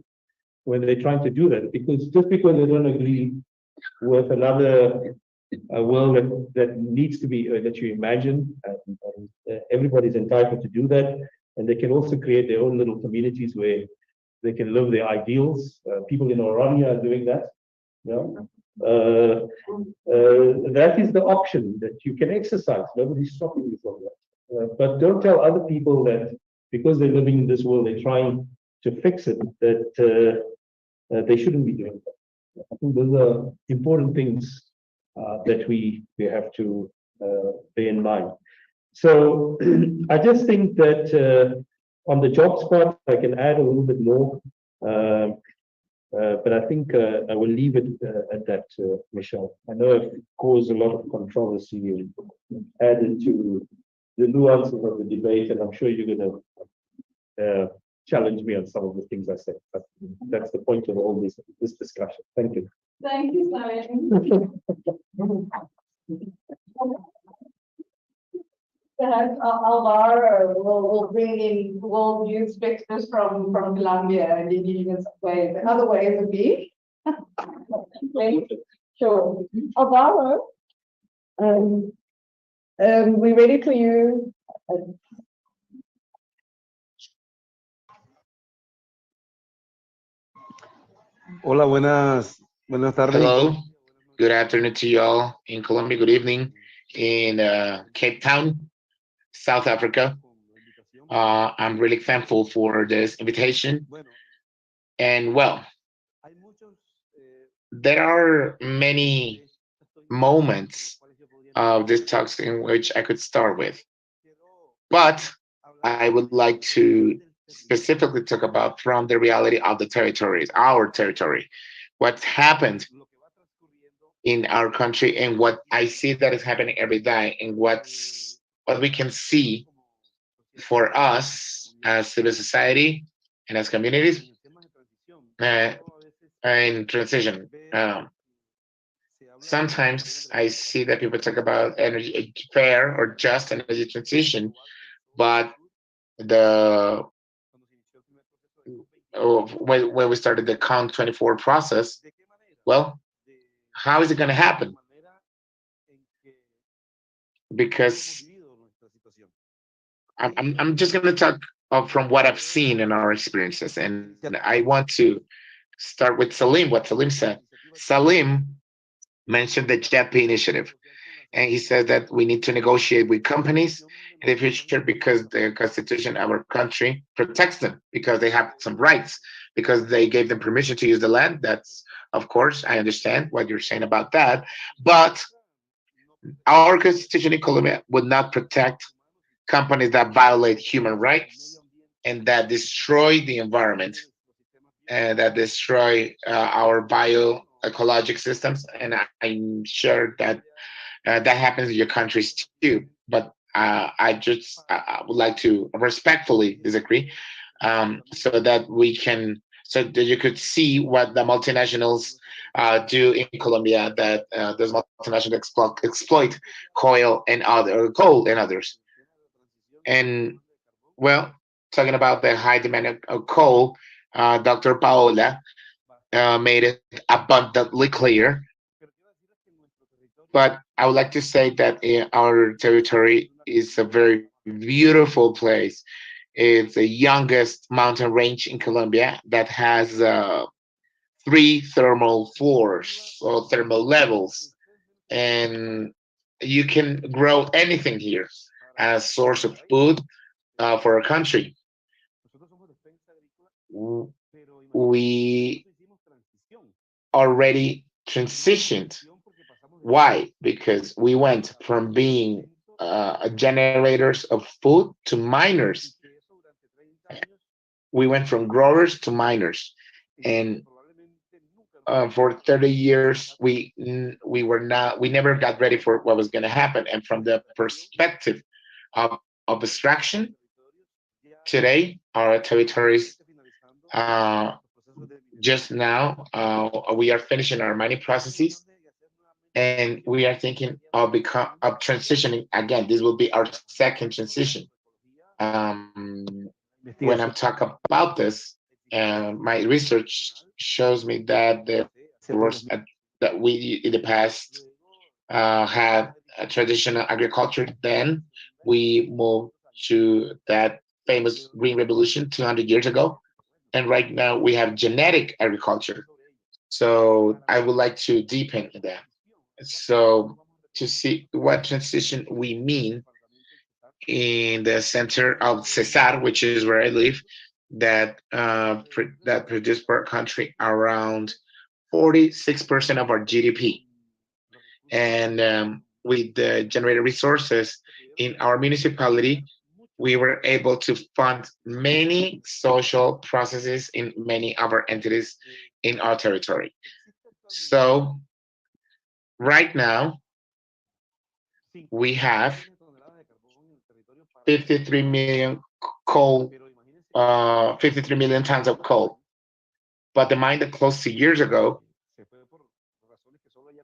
when they're trying to do that, because just because they don't agree with another world that needs to be, that you imagine, and everybody's entitled to do that. And they can also create their own little communities where they can live their ideals. People in Orania are doing that. That is the option that you can exercise. Nobody's stopping you from that. But don't tell other people that because they're living in this world, they're trying to fix it, that they shouldn't be doing that. I think those are important things that we have to bear in mind. So I just think that on the job spot, I can add a little bit more, but I think I will leave it at that, Michelle. I know I've caused a lot of controversy and added to the nuances of the debate, and I'm sure you're going to challenge me on some of the things I said. But that's the point of all this discussion. Thank you. Thank you, Simon. Perhaps Alvaro will bring in world view perspectives from Colombia and indigenous ways and other ways of being. Sure. Alvaro, we're ready for you. Hola, buenas tardes. Hello, good afternoon to you all in Colombia. Good evening in Cape Town, South Africa. I'm really thankful for this invitation. And well, there are many moments of this talk in which I could start with, but I would like to specifically talk about from the reality of the territories, our territory, what's happened in our country and what I see that is happening every day, and what we can see for us as civil society and as communities in transition. Sometimes I see that people talk about energy, fair or just energy transition, but when we started the Count 24 process, well, how is it going to happen? Because I'm just going to talk from what I've seen in our experiences, and I want to start with Salim. What Salim said. Salim mentioned the JEP initiative, and he said that we need to negotiate with companies in the future because the constitution of our country protects them because they have some rights because they gave them permission to use the land. That's, of course, I understand what you're saying about that, but our constitution in Colombia would not protect companies that violate human rights and that destroy the environment and that destroy our bioecologic systems. And I'm sure that that happens in your countries too. But I would like to respectfully disagree, so that we can, so that you could see what the multinationals do in Colombia. That those multinationals exploit coal and others. And well, talking about the high demand of coal, Dr. Paola made it abundantly clear. But I would like to say that our territory is a very beautiful place. It's the youngest mountain range in Colombia that has three thermal floors or thermal levels, and you can grow anything here as a source of food for our country. We already transitioned. Why? Because we went from being generators of food to miners. We went from growers to miners, and for 30 years we never got ready for what was going to happen. And from the perspective of extraction, today our territories, uh, just now we are finishing our mining processes, and we are thinking of transitioning again. This will be our second transition. When I'm talking about this, my research shows me that that we in the past had a traditional agriculture. Then we moved to that famous green revolution 200 years ago, and right now we have genetic agriculture. So I would like to deepen in that. So to see what transition we mean in the center of Cesar, which is where I live, that produce per country around 46% of our GDP, and with the generated resources in our municipality, we were able to fund many social processes in many other entities in our territory. So right now we have 53 million coal, 53 million tons of coal. But the mine that closed 2 years ago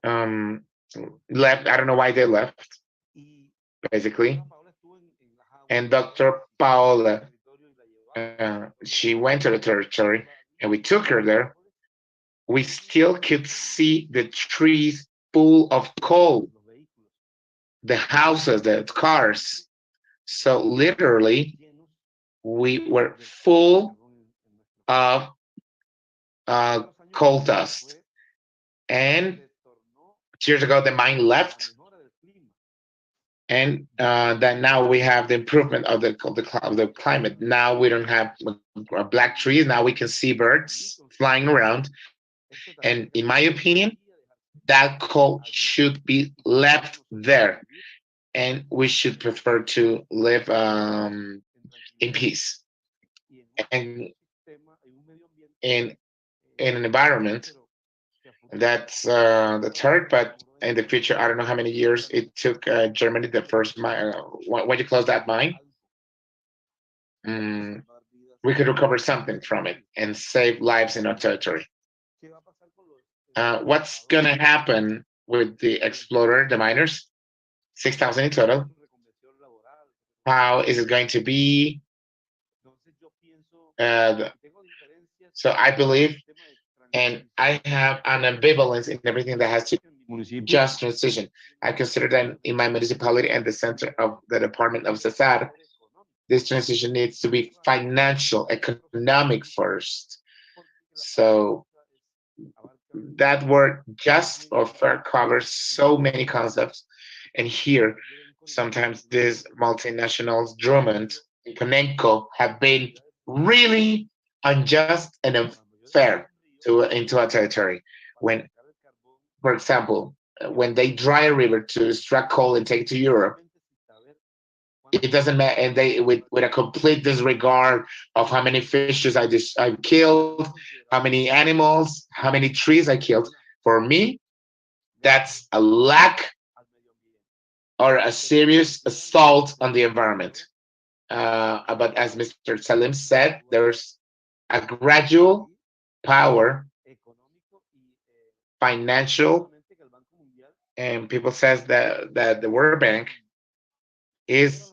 um, left. I don't know why they left, basically. And Dr. Paola, she went to the territory, and we took her there. We still could see the trees full of coal, the houses, the cars. So literally, we were full of uh, coal dust. And 2 years ago, the mine left, and that now we have the improvement of the climate. Now we don't have black trees. Now we can see birds flying around. And in my opinion, that coal should be left there, and we should prefer to live in peace and in in an environment that's the third. But in the future, I don't know how many years it took Germany, the first mine. When you close that mine, um, we could recover something from it and save lives in our territory. What's going to happen with the explorer, the miners? 6,000 in total. How is it going to be? Uh, so I believe, and I have an ambivalence in everything that has to just transition. I consider that in my municipality and the center of the department of Cesar, this transition needs to be financial, economic first. So that word just or fair covers so many concepts, And here, sometimes these multinationals, Drummond, Konenko, have been really unjust and unfair into our territory. When, for example, when they dry a river to extract coal and take it to Europe, it doesn't matter, and they with a complete disregard of how many fishes I killed, how many animals, how many trees I killed. For me, that's a lack or a serious assault on the environment. But as Mr. Salim said, there's a gradual power, financial, and people says that the World Bank is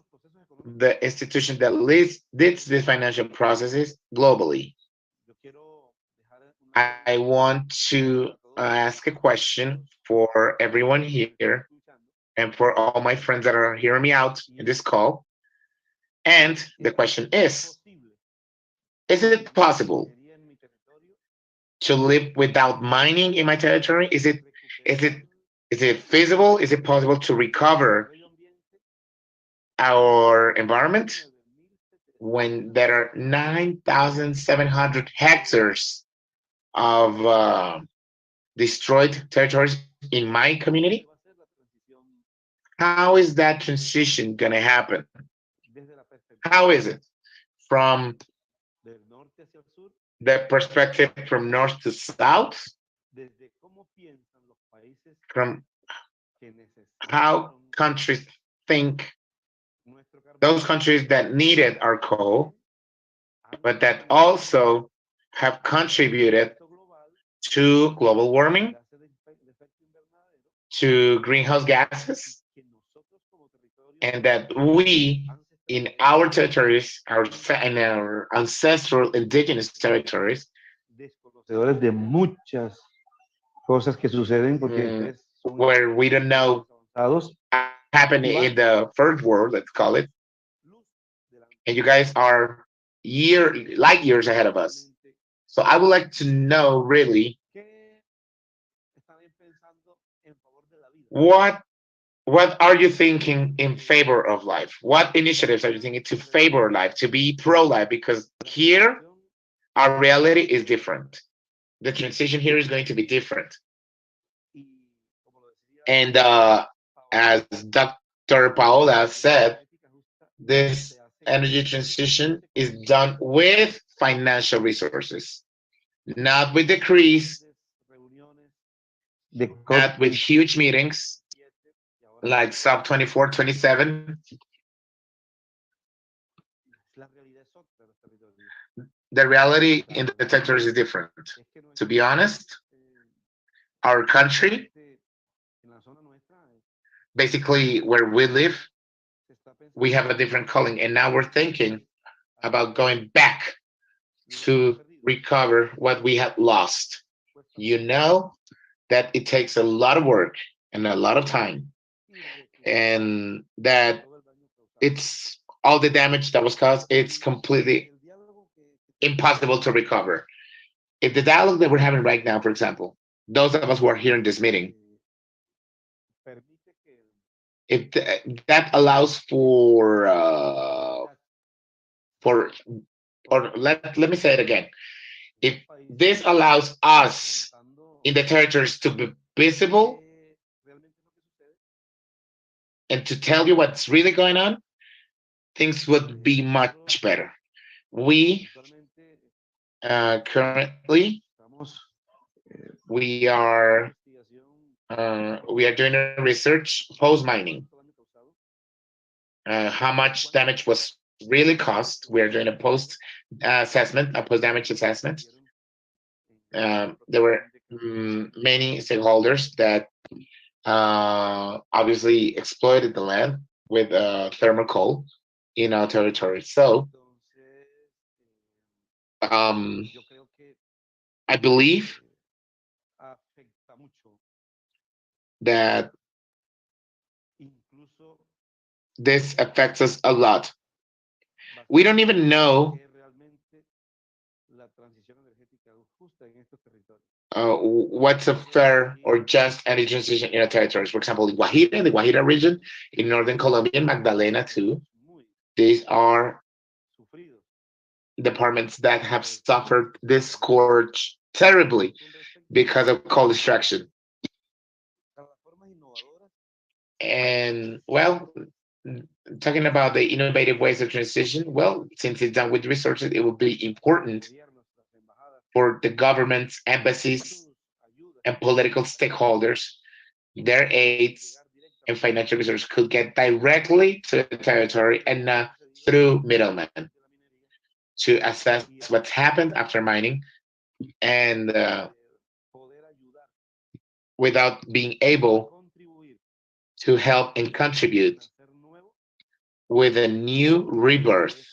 the institution that leads these financial processes globally. I want to ask a question for everyone here and for all my friends that are hearing me out in this call. And the question is it possible to live without mining in my territory? Is it is it feasible? Is it possible to recover our environment when there are 9,700 hectares of destroyed territories in my community? How is that transition going to happen? How is it from the perspective from north to south, from how countries think, those countries that needed our coal, but that also have contributed to global warming, to greenhouse gases, and that we, in our territories, in our ancestral indigenous territories, Conocedores de muchas cosas que suceden porque ustedes son where we don't know avanzados. happening in the third world, let's call it, and you guys are light years ahead of us. So I would like to know really what are you thinking in favor of life? What initiatives are you thinking to favor life, to be pro-life? Because here our reality is different. The transition here is going to be different. And as Dr. Paola said, this energy transition is done with financial resources, not with decrees, not with huge meetings like sub 24, 27. The reality in the territories is different. To be honest, our country, basically where we live, we have a different calling, and now we're thinking about going back to recover what we had lost. You know that it takes a lot of work and a lot of time, and that it's all the damage that was caused, it's completely impossible to recover. If the dialogue that we're having right now, for example, those of us who are here in this meeting, if that allows for or let me say it again. If this allows us in the territories to be visible and to tell you what's really going on, things would be much better. We currently we are doing a research post mining. How much damage was really caused? We are doing a post assessment, a post damage assessment. There were many stakeholders that obviously exploited the land with thermal coal in our territory. So I believe that this affects us a lot. We don't even know what's a fair or just energy transition in our territories. For example, in the Guajira region, in northern Colombia, and Magdalena too. These are departments that have suffered this scourge terribly because of coal extraction. And well, talking about the innovative ways of transition, well, since it's done with resources, it will be important for the governments, embassies, and political stakeholders, their aids and financial resources could get directly to the territory and not through middlemen to assess what's happened after mining and without being able to help and contribute with a new rebirth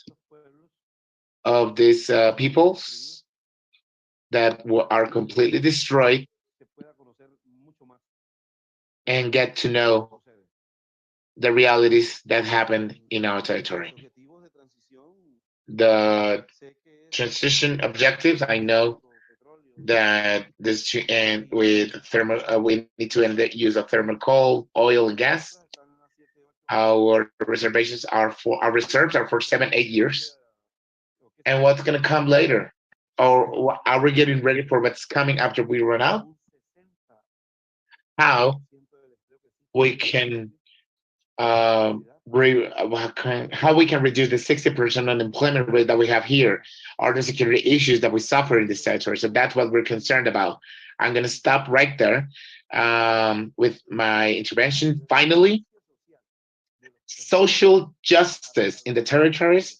of these peoples that are completely destroyed and get to know the realities that happened in our territory. The transition objectives, I know that this to end with thermal, we need to end the use of thermal coal, oil, and gas. Our reservations are for our reserves are for 7-8 years. And what's going to come later? Or are we getting ready for what's coming after we run out? How we can how we can reduce the 60% unemployment rate that we have here, or the security issues that we suffer in this territory. So that's what we're concerned about. I'm going to stop right there with my intervention. Finally, social justice in the territories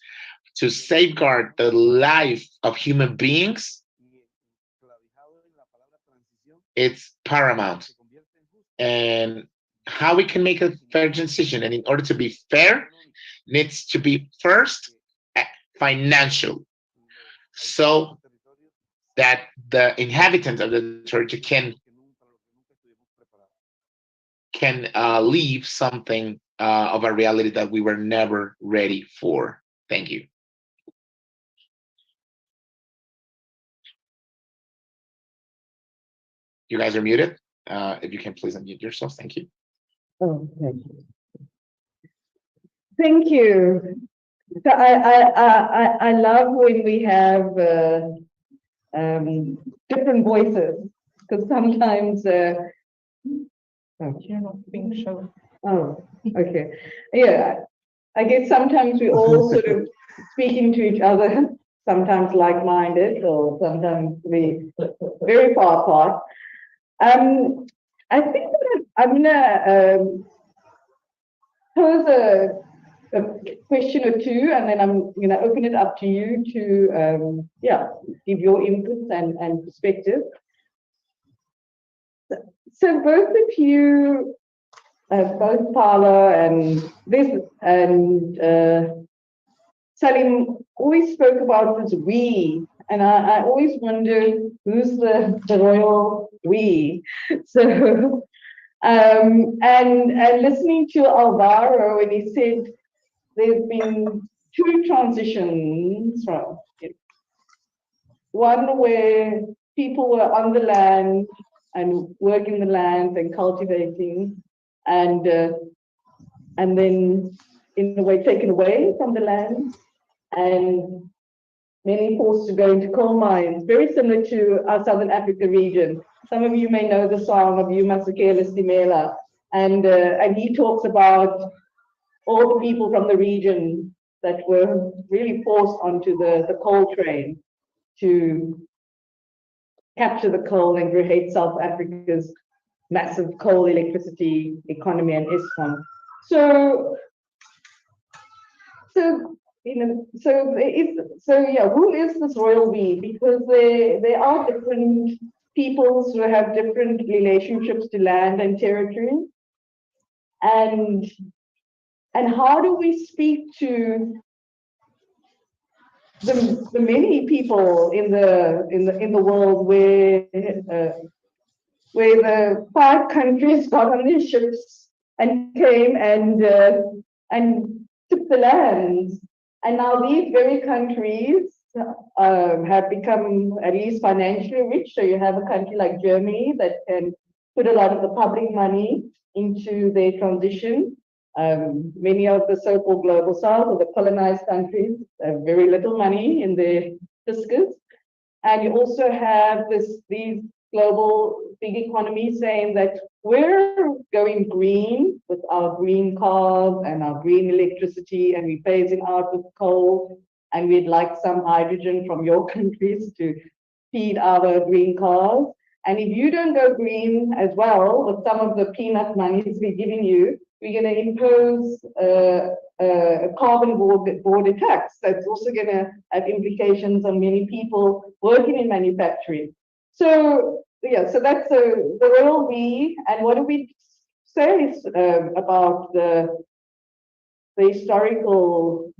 to safeguard the life of human beings, it's paramount. And how we can make a fair transition, and in order to be fair, needs to be first financial, so that the inhabitants of the territory can leave something of a reality that we were never ready for. Thank you. You guys are muted. If you can please unmute yourselves. Thank you. Okay. Thank you. So I love when we have different voices, because sometimes oh, you're not being shown. Oh, okay. Yeah, I guess sometimes we all sort of speaking to each other, sometimes like-minded, or sometimes we very far apart. I think that I'm gonna pose a question or two, and then I'm going to open it up to you to give your inputs and perspective. So both of you, both Paula and Liz and Salim, always spoke about this we, and I always wonder who's the royal we. So and listening to Alvaro when he said there's been two transitions from one where people were on the land and working the land and cultivating, and then in a way taken away from the land, and many forced to go into coal mines, very similar to our Southern Africa region. Some of you may know the song of Yuma Sekela Stimela, and he talks about all the people from the region that were really forced onto the coal train to capture the coal and create South Africa's massive coal electricity economy and Eskom. So who is this royal we? Because there are different peoples who have different relationships to land and territory, and how do we speak to the many people in the world where the 5 countries got on their ships and came and took the lands, and now these very countries have become at least financially rich. So you have a country like Germany that can put a lot of the public money into their transition. Many of the so-called global south or the colonized countries have very little money in their fiscus. And you also have these global big economies saying that we're going green with our green cars and our green electricity, and we're phasing out with coal, and we'd like some hydrogen from your countries to feed our green cars. And if you don't go green as well with some of the peanut monies we're giving you, we're going to impose a carbon border tax that's also going to have implications on many people working in manufacturing. So yeah, so that's the role we, and what do we say about the historical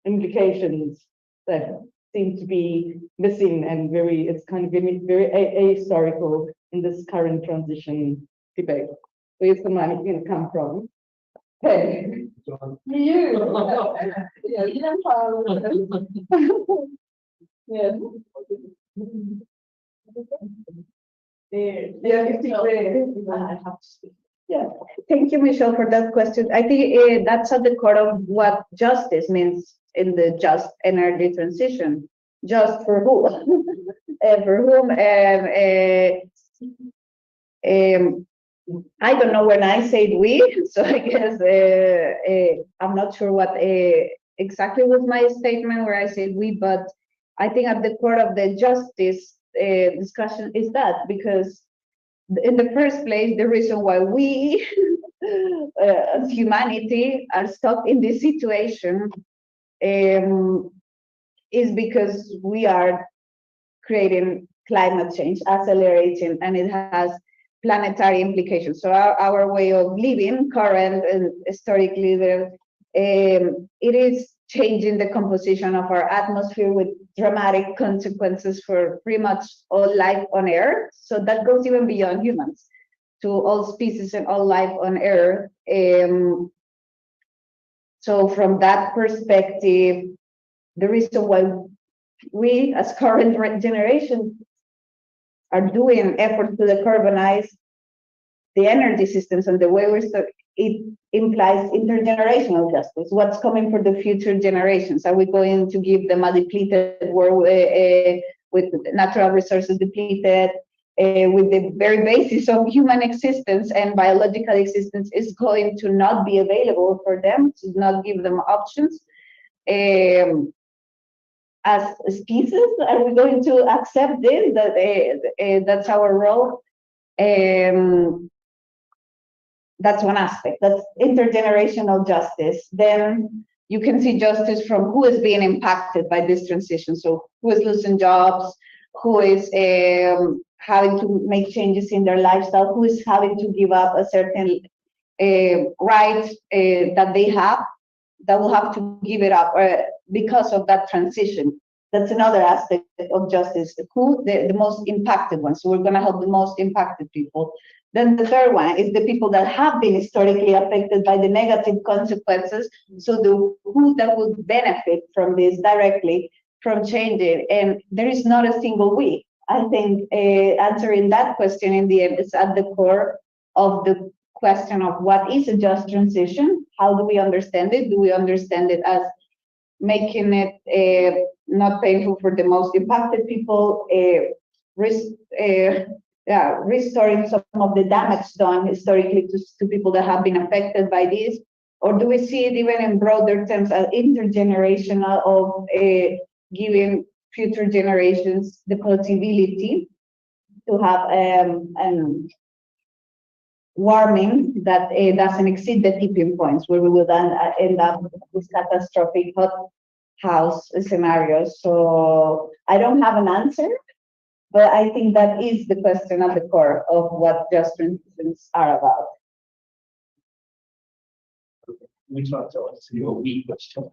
implications that seem to be missing and it's kind of very ahistorical in this current transition debate. Where's the money going to come from? Hey, you. Yeah. Yeah, thank you, Michelle, for that question. I think that's at the core of what justice means in the just energy transition. Just for who? For whom? I don't know when I said we, so I guess I'm not sure what exactly was my statement where I said we, but I think at the core of the justice discussion is that, because in the first place, the reason why we as humanity are stuck in this situation is because we are creating climate change, accelerating, and it has planetary implications. So our way of living, current and historically, it is changing the composition of our atmosphere with dramatic consequences for pretty much all life on Earth. So that goes even beyond humans, to all species and all life on Earth. So from that perspective, the reason why we as current generation are doing efforts to decarbonize the energy systems and the way it implies intergenerational justice. What's coming for the future generations? Are we going to give them a depleted world with natural resources depleted, with the very basis of human existence and biological existence is going to not be available for them, to not give them options? As a species, are we going to accept this? That's our role. That's one aspect. That's intergenerational justice. Then you can see justice from who is being impacted by this transition. So who is losing jobs, who is having to make changes in their lifestyle, who is having to give up a certain right that they have, that will have to give it up because of that transition. That's another aspect of justice. Who the most impacted ones. So we're going to help the most impacted people. Then the third one is the people that have been historically affected by the negative consequences. So who that would benefit from this directly, from changing. And there is not a single we. I think answering that question in the end is at the core of the question of what is a just transition? How do we understand it? Do we understand it as making it not painful for the most impacted people, restoring some of the damage done historically to people that have been affected by this? Or do we see it even in broader terms as intergenerational of giving future generations the possibility to have warming that doesn't exceed the tipping points, where we will then end up with catastrophic hot house scenarios? So I don't have an answer, but I think that is the question at the core of what just transitions are about. Which one to ask you a weak question?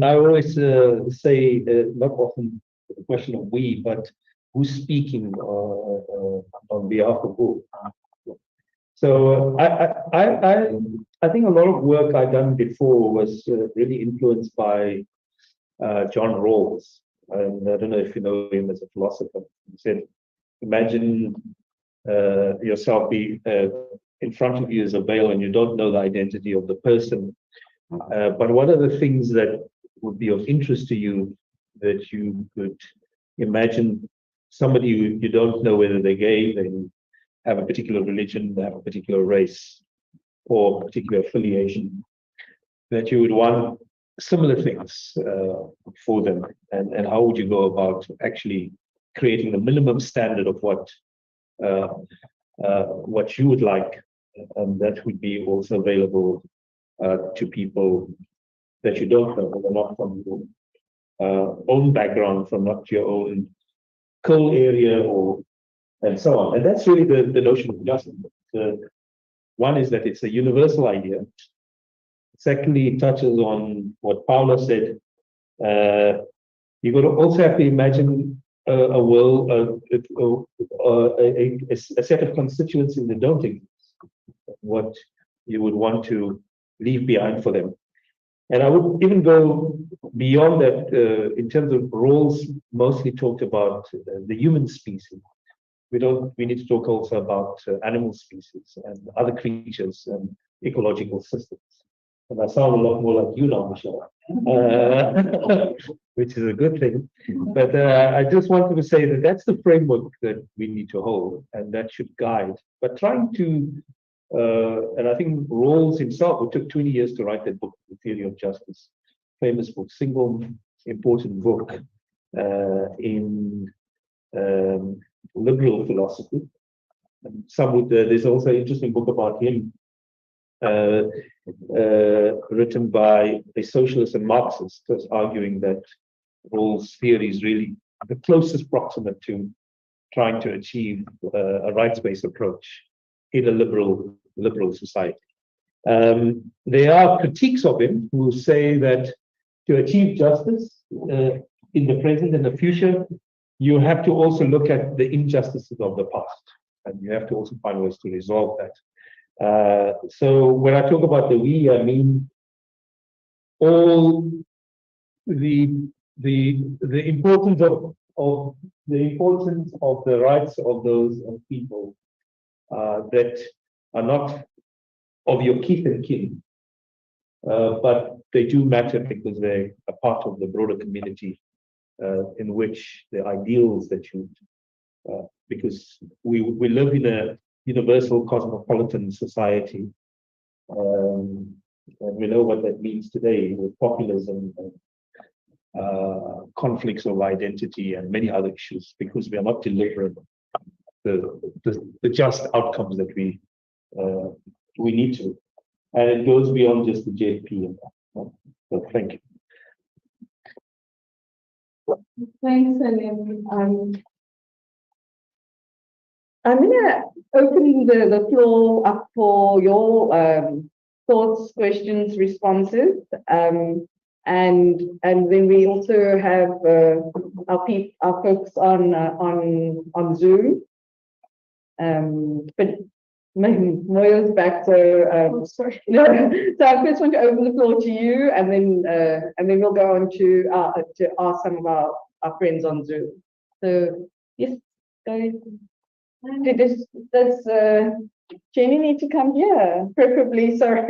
I always say not often the question of we, but who's speaking on behalf of who. So I think a lot of work I've done before was really influenced by John Rawls. And I don't know if you know him as a philosopher. He said, imagine yourself be in front of you is a veil and you don't know the identity of the person. But what are the things that would be of interest to you that you could imagine somebody you don't know whether they're gay, they have a particular religion, they have a particular race or particular affiliation, that you would want similar things for them, and how would you go about actually creating the minimum standard of what you would like, and that would be also available to people that you don't know, or not from your own background, from not your own coal area, or and so on. And that's really the notion of justice. One is that it's a universal idea. Secondly, it touches on what Paula said. You've got to also have to imagine a world, a set of constituencies that don't exist, what you would want to leave behind for them. And I would even go beyond that in terms of roles, mostly talked about the human species. We need to talk also about animal species and other creatures and ecological systems. And I sound a lot more like you now, Michelle, which is a good thing. But I just wanted to say that that's the framework that we need to hold, and that should guide. But trying to, and I think Rawls himself, it took 20 years to write that book, The Theory of Justice, famous book, single important book in liberal philosophy. And some would, there's also an interesting book about him, written by a socialist and Marxist, just arguing that Rawls' theory is really the closest proximate to trying to achieve a rights-based approach in a liberal society. There are critiques of him who say that to achieve justice in the present and the future, you have to also look at the injustices of the past, and you have to also find ways to resolve that. So when I talk about the we, I mean all the importance of the rights of those people that are not of your kith and kin, but they do matter because they're a part of the broader community in which the ideals that you, because we live in a universal cosmopolitan society, and we know what that means today with populism and conflicts of identity and many other issues, because we are not delivering the just outcomes that we need to, and it goes beyond just the JP. So thank you. Thanks, Salim. I'm going to open the floor up for your thoughts, questions, responses, and then we also have our folks on Zoom. But Moya's back, so sorry. No, so I first want to open the floor to you, and then we'll go on to ask some of our friends on Zoom. So yes, go ahead. Does Jenny need to come here? Preferably, sorry.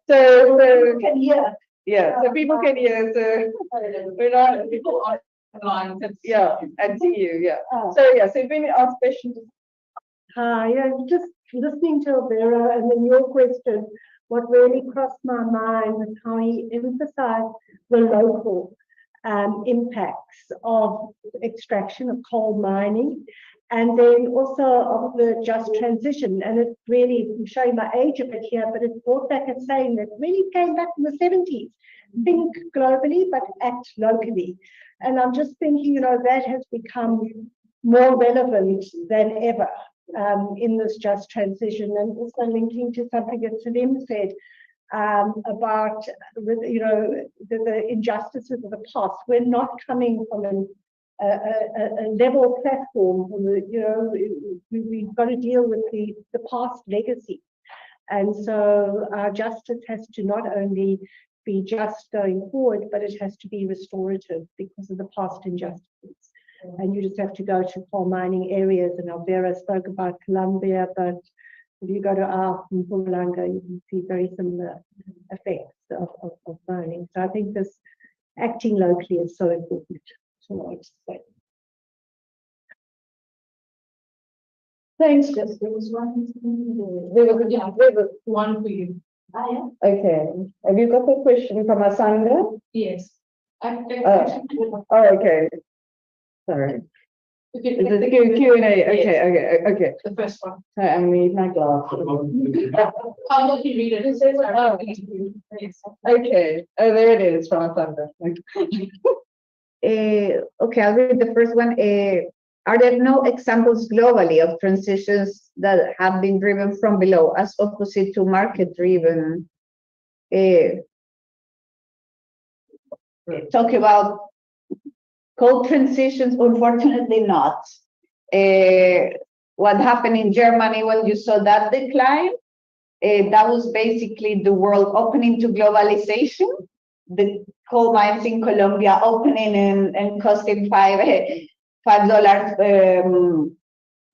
So can hear. Yeah, so people can hear. So we're not people online. Yeah, and see you. Yeah. So yeah, so if any ask questions. Hi, just listening to Vera and then your question, what really crossed my mind was how he emphasized the local impacts of extraction of coal mining, and then also of the just transition. And it really, I'm showing my age a bit here, but it brought back a saying that really came back in the 70s. Think globally, but act locally. And I'm just thinking, that has become more relevant than ever in this just transition. And also linking to something that Salim said about, the injustices of the past. We're not coming from an a level platform. You know, we've got to deal with the past legacy. And so our justice has to not only be just going forward, but it has to be restorative because of the past injustices. And you just have to go to coal mining areas, and Alvera spoke about Colombia, but if you go to our Mpumalanga, you can see very similar effects of mining. So I think this acting locally is so important to what to say. Thanks, Jess. There was one. There was One for you. okay. Have you got a question from Asanda? Yes. Oh, okay. Sorry. Is it the Q&A? Okay. The first one. Sorry, I need my glasses. I'll let you read it. It says, Oh. yes. Okay. Oh, there it is from Asanda. Okay, I'll read the first one. Are there no examples globally of transitions that have been driven from below as opposite to market-driven? Talk about coal transitions, unfortunately not. What happened in Germany when you saw that decline, that was basically the world opening to globalization. The coal mines in Colombia opening and costing $5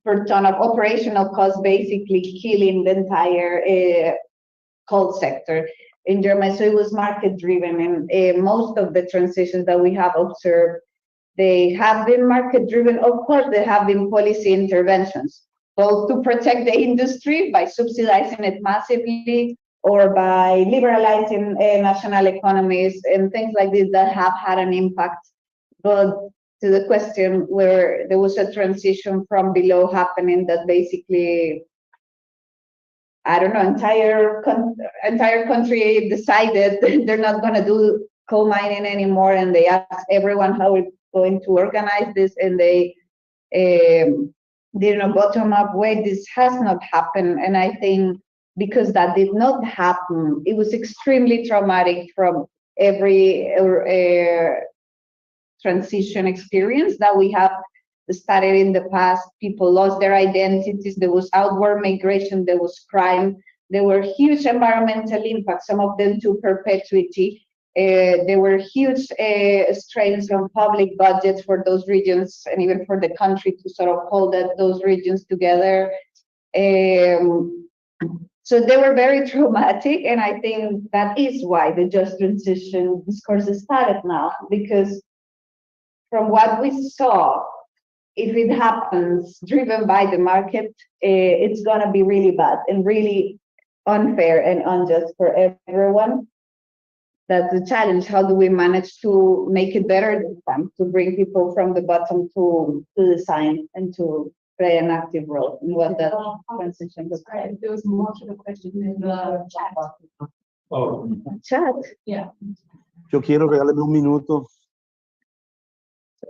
per ton of operational cost, basically killing the entire coal sector in Germany. So it was market driven, and most of the transitions that we have observed, they have been market driven. Of course, there have been policy interventions, both to protect the industry by subsidizing it massively or by liberalizing national economies and things like this that have had an impact. But to the question where there was a transition from below happening that basically, I don't know, entire country decided they're not going to do coal mining anymore, and they asked everyone how we're going to organize this, and they did in a bottom-up way. This has not happened, and I think because that did not happen, it was extremely traumatic from every transition experience that we have started in the past. People lost their identities, there was outward migration, there was crime, there were huge environmental impacts, some of them to perpetuity. There were huge strains on public budgets for those regions and even for the country to sort of hold those regions together. So they were very traumatic, and I think that is why the just transition discourse started now, because from what we saw, if it happens driven by the market, it's going to be really bad and really unfair and unjust for everyone. That's the challenge. How do we manage to make it better this time, to bring people from the bottom to design and to play an active role in what that transition looks like? There was more to the question in the chat. Oh, Chat, Yeah. Yo quiero regalarme un minuto.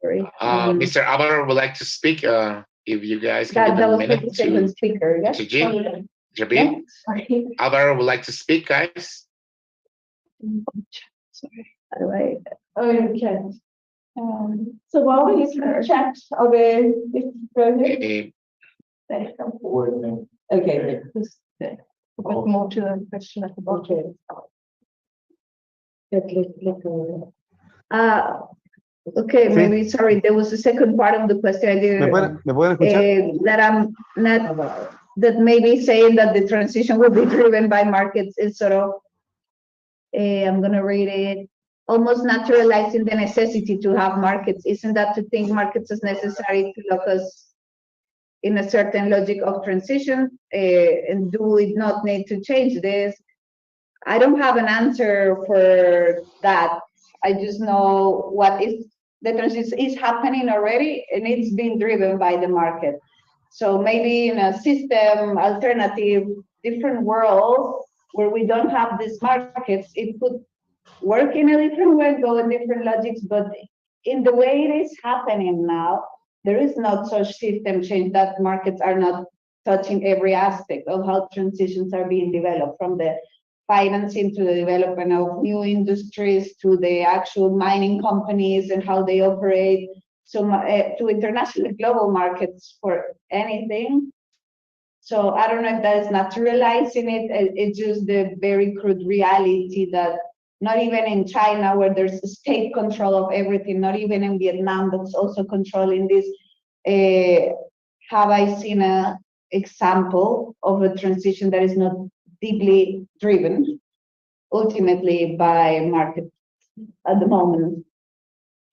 sorry. Mr. Alvaro would like to speak. If you guys can That give a was for minute the second to speaker, yes? Jabin. Jabin, Alvaro would like to speak, guys. Sorry, how do I? Okay. So while we use the chat, are there, go ahead. Okay. A bit more to the question at the bottom. Okay, Sí. maybe, sorry, there was a second part of the question I didn't. ¿Me pueden escuchar? That I'm not, that maybe saying that the transition will be driven by markets is sort of, I'm gonna read it, almost naturalizing the necessity to have markets. Isn't that to think markets is necessary to lock us in a certain logic of transition? And do we not need to change this? I don't have an answer for that. I just know what is the transition is happening already, and it's being driven by the market. So maybe in a system, alternative, different world where we don't have these markets, it could work in a different way, go in different logics, but in the way it is happening now, there is not such system change that markets are not touching every aspect of how transitions are being developed, from the financing to the development of new industries to the actual mining companies and how they operate. to international global markets for anything. So I don't know if that is naturalizing it. It's just the very crude reality that not even in China, where there's state control of everything, not even in Vietnam, that's also controlling this, have I seen an example of a transition that is not deeply driven, ultimately by market at the moment.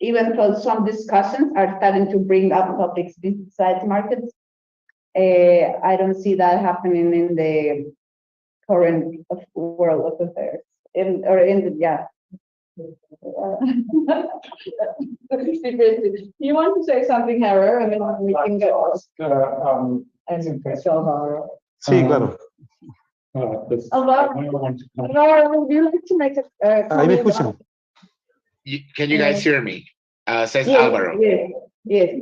Even though some discussions are starting to bring up topics inside markets, I don't see that happening in the current world of affairs. You want to say something, Hera? I mean, we can go. Sí, claro. Alvaro, would you like to make a Ahí me comment? escuchan. Can you guys hear me? Says Yes, Alvaro. yes.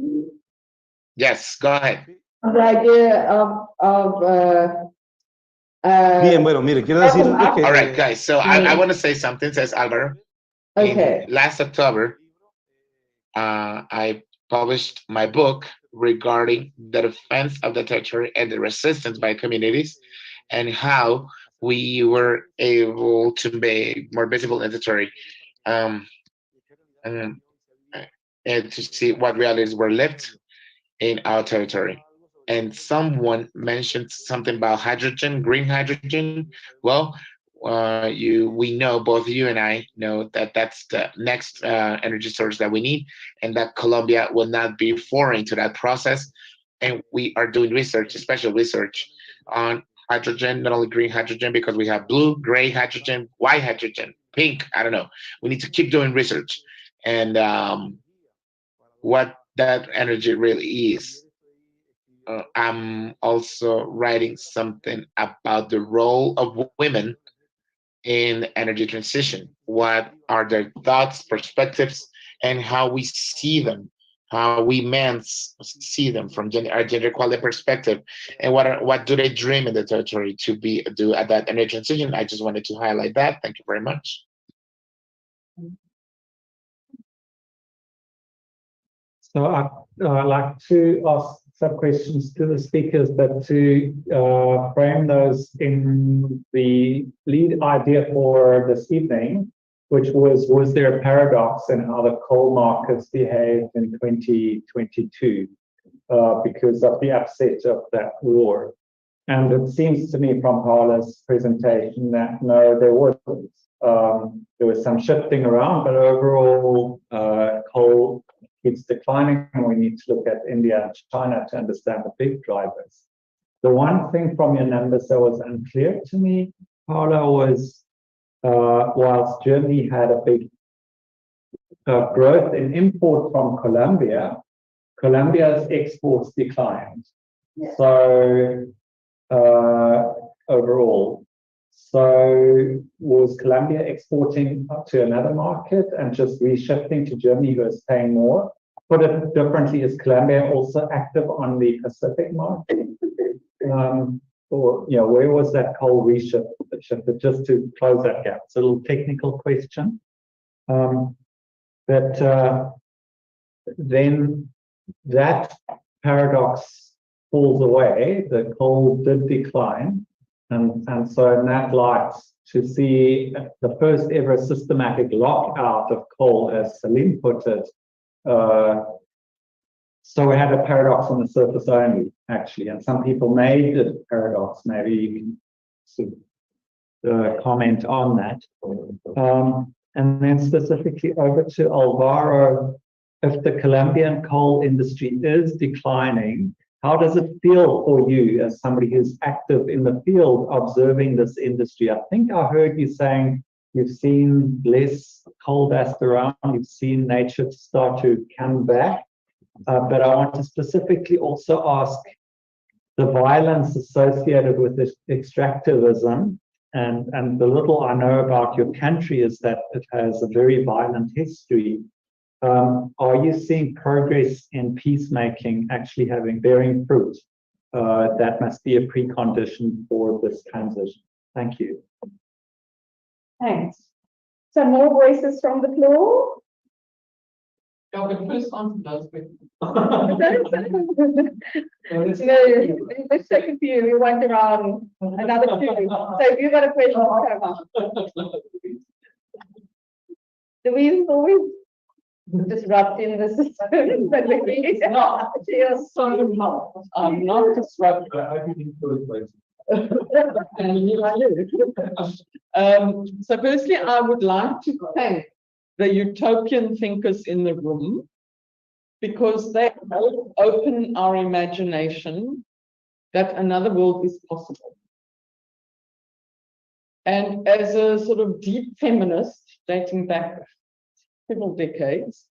Yes, go ahead. The idea of Bien, bueno, mire, quiero decirles que... All right, guys. So I want to say something, says Alvaro. Okay. Last October, I published my book regarding the defense of the territory and the resistance by communities, and how we were able to be more visible in the territory, and to see what realities were lived in our territory. And someone mentioned something about hydrogen, green hydrogen. Well, we know, both you and I know, that that's the next energy source that we need, and that Colombia will not be foreign to that process. And we are doing research, special research on hydrogen, not only green hydrogen, because we have blue, gray hydrogen, white hydrogen, pink. I don't know. We need to keep doing research, and what that energy really is. I'm also writing something about the role of women in energy transition. What are their thoughts, perspectives, and how we see them, how we men see them from our gender equality perspective, and what do they dream in the territory to do at that energy transition. I just wanted to highlight that. Thank you very much. So I'd like to ask some questions to the speakers, but to frame those in the lead idea for this evening, which was there a paradox in how the coal markets behaved in 2022 because of the upset of that war? And it seems to me from Paula's presentation that no, there wasn't. There was some shifting around, but overall coal keeps declining, and we need to look at India and China to understand the big drivers. The one thing from your numbers that was unclear to me, Paula, was whilst Germany had a big growth in import from Colombia, Colombia's exports declined. Yeah. So overall, so was Colombia exporting up to another market and just reshifting to Germany, who is paying more? Put it differently, is Colombia also active on the Pacific market? Or, you know, where was that coal reshifted, just to close that gap? It's a little technical question. But then that paradox falls away, the coal did decline. And so in that light, to see the first ever systematic lockout of coal, as Salim put it, so we had a paradox on the surface only, actually, and some people made it a paradox. Maybe you can sort of, comment on that. And then specifically over to Alvaro, if the Colombian coal industry is declining, how does it feel for you as somebody who's active in the field observing this industry? I think I heard you saying you've seen less coal dust around, you've seen nature start to come back. But I want to specifically also ask the violence associated with this extractivism, and the little I know about your country is that it has a very violent history. Are you seeing progress in peacemaking actually bearing fruit? That must be a precondition for this transition. Thank you. Thanks. Some more voices from the floor? Yeah, but first answer those questions. No, let's take a few. We went around another two. So if you've got a question, come on. Do we always disrupting the system? But maybe No. Cheers. So no, I'm not disrupting. So firstly, I would like to thank the utopian thinkers in the room because they help open our imagination that another world is possible. And as a sort of deep feminist dating back several decades,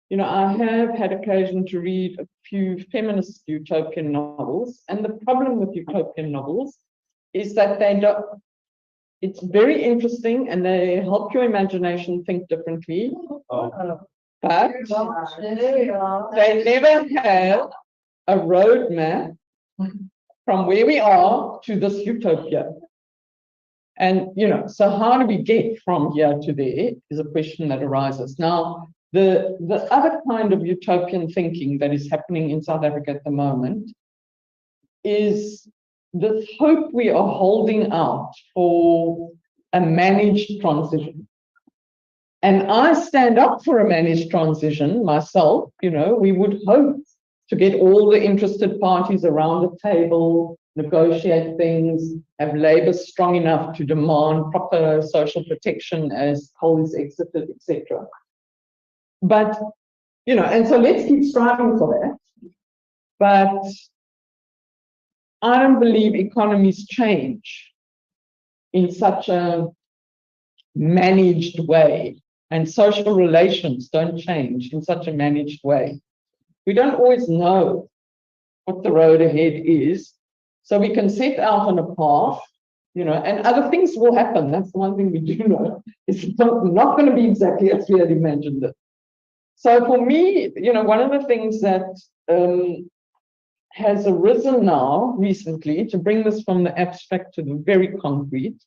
you know, I have had occasion to read a few feminist utopian novels, and the problem with utopian novels is that they don't, it's very interesting and they help your imagination think differently, but they never have a roadmap from where we are to this utopia. And, you know, so how do we get from here to there is a question that arises. Now, the other kind of utopian thinking that is happening in South Africa at the moment is this hope we are holding out for a managed transition. And I stand up for a managed transition myself. You know, we would hope to get all the interested parties around the table, negotiate things, have labor strong enough to demand proper social protection as coal is exited, etc. But, you know, and so let's keep striving for that. But I don't believe economies change in such a managed way, and social relations don't change in such a managed way. We don't always know what the road ahead is, so we can set out on a path, you know, and other things will happen. That's the one thing we do know. It's not going to be exactly as we had imagined it. So for me, you know, one of the things that has arisen now recently, to bring this from the abstract to the very concrete,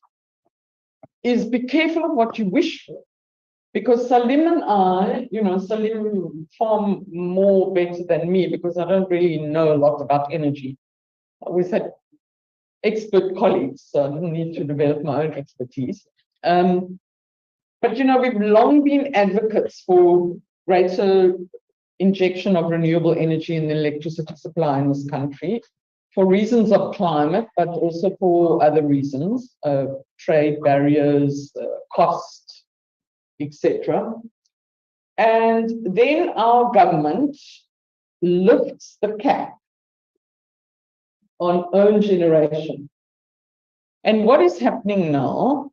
is be careful of what you wish for. Because Salim and I, you know, Salim far more better than me because I don't really know a lot about energy. I always had expert colleagues, so I didn't need to develop my own expertise. But, you know, we've long been advocates for greater injection of renewable energy in the electricity supply in this country for reasons of climate, but also for other reasons, trade barriers, cost, etc. And then our government lifts the cap on own generation. And what is happening now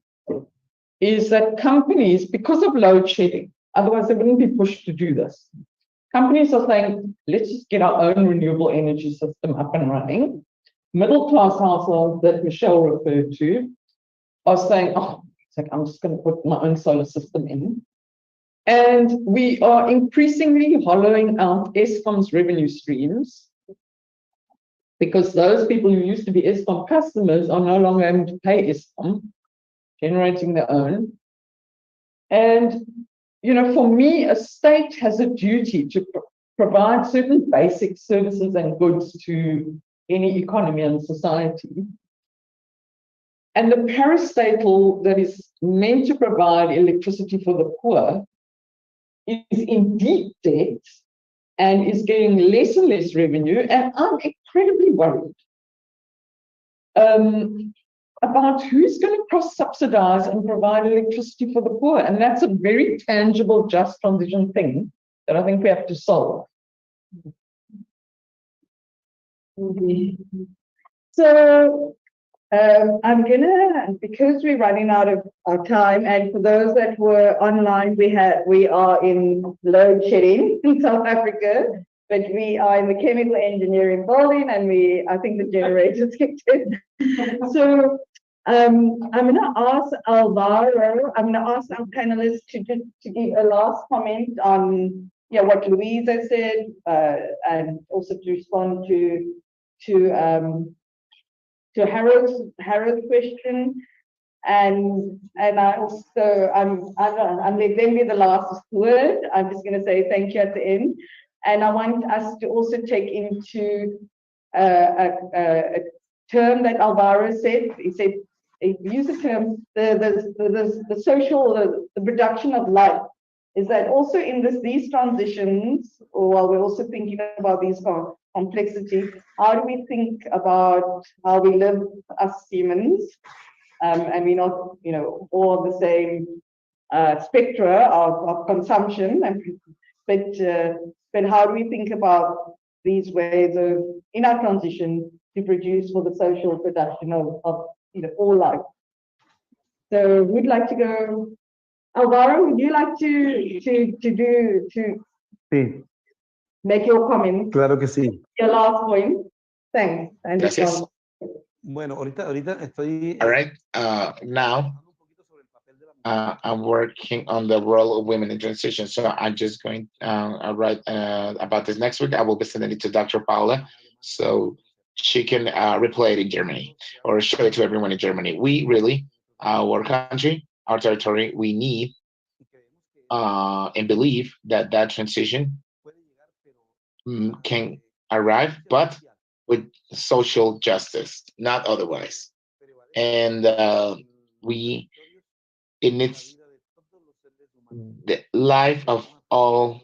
is that companies, because of load shedding, otherwise they wouldn't be pushed to do this. Companies are saying, let's just get our own renewable energy system up and running. Middle class households that Michelle referred to are saying, oh, it's like, I'm just going to put my own solar system in. And we are increasingly hollowing out Eskom's revenue streams because those people who used to be Eskom customers are no longer having to pay Eskom, generating their own. And, you know, for me, a state has a duty to provide certain basic services and goods to any economy and society. And the parastatal that is meant to provide electricity for the poor is in deep debt and is getting less and less revenue. And I'm incredibly worried about who's going to cross-subsidize and provide electricity for the poor. And that's a very tangible, just transition thing that I think we have to solve. So I'm gonna, because we're running out of our time, and for those that were online, we are in load shedding in South Africa, but we are in the chemical engineering building, and I think the generators kicked in. So I'm gonna ask Alvaro, I'm gonna ask our panelists to give a last comment on what Louisa said, and also to respond to Harold's question. And I also, I'm going to be the last word. I'm just going to say thank you at the end. And I want us to also take into a term that Alvaro said. He said, he used the term, the social, the production of life. Is that also in these transitions, or while we're also thinking about these complexity, how do we think about how we live as humans? And we're not, all on the same spectra of consumption, but how do we think about these ways of, in our transition, to produce for the social production of all life? So we'd like to go. Alvaro, would you like to Sí, make your comment? claro que sí. Your last point. Thanks. And Gracias. Bueno, ahorita estoy. All right. Now I'm working on the role of women in transition. So I'm just going to write about this next week. I will be sending it to Dr. Paula so she can replay it in Germany or show it to everyone in Germany. We really, our country, our territory, we need and believe that transition can arrive, but with social justice, not otherwise. And it needs the life of all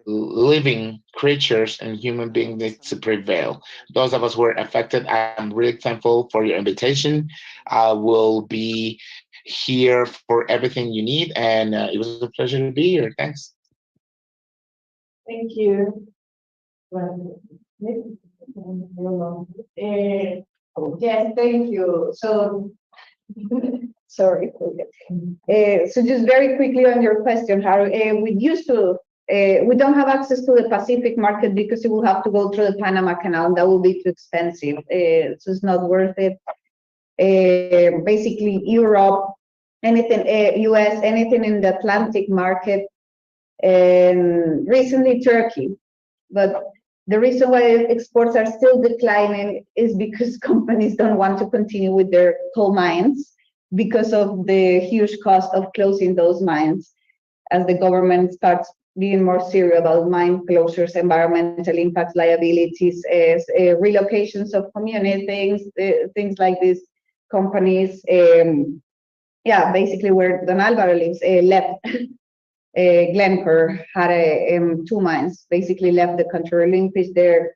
living creatures and human beings needs to prevail. Those of us who are affected, I'm really thankful for your invitation. I will be here for everything you need, and it was a pleasure to be here. Thanks. Thank you. Yes, thank you. So, sorry. So just very quickly on your question, Haru, we don't have access to the Pacific market because it will have to go through the Panama Canal, and that will be too expensive. So it's not worth it. Basically, Europe, anything, US, anything in the Atlantic market, and recently Turkey. But the reason why exports are still declining is because companies don't want to continue with their coal mines because of the huge cost of closing those mines as the government starts being more serious about mine closures, environmental impacts, liabilities, relocations of communities, things like this. Companies, basically where Don Alvaro lives, left. Glencore had 2 mines, basically left the country, relinquished their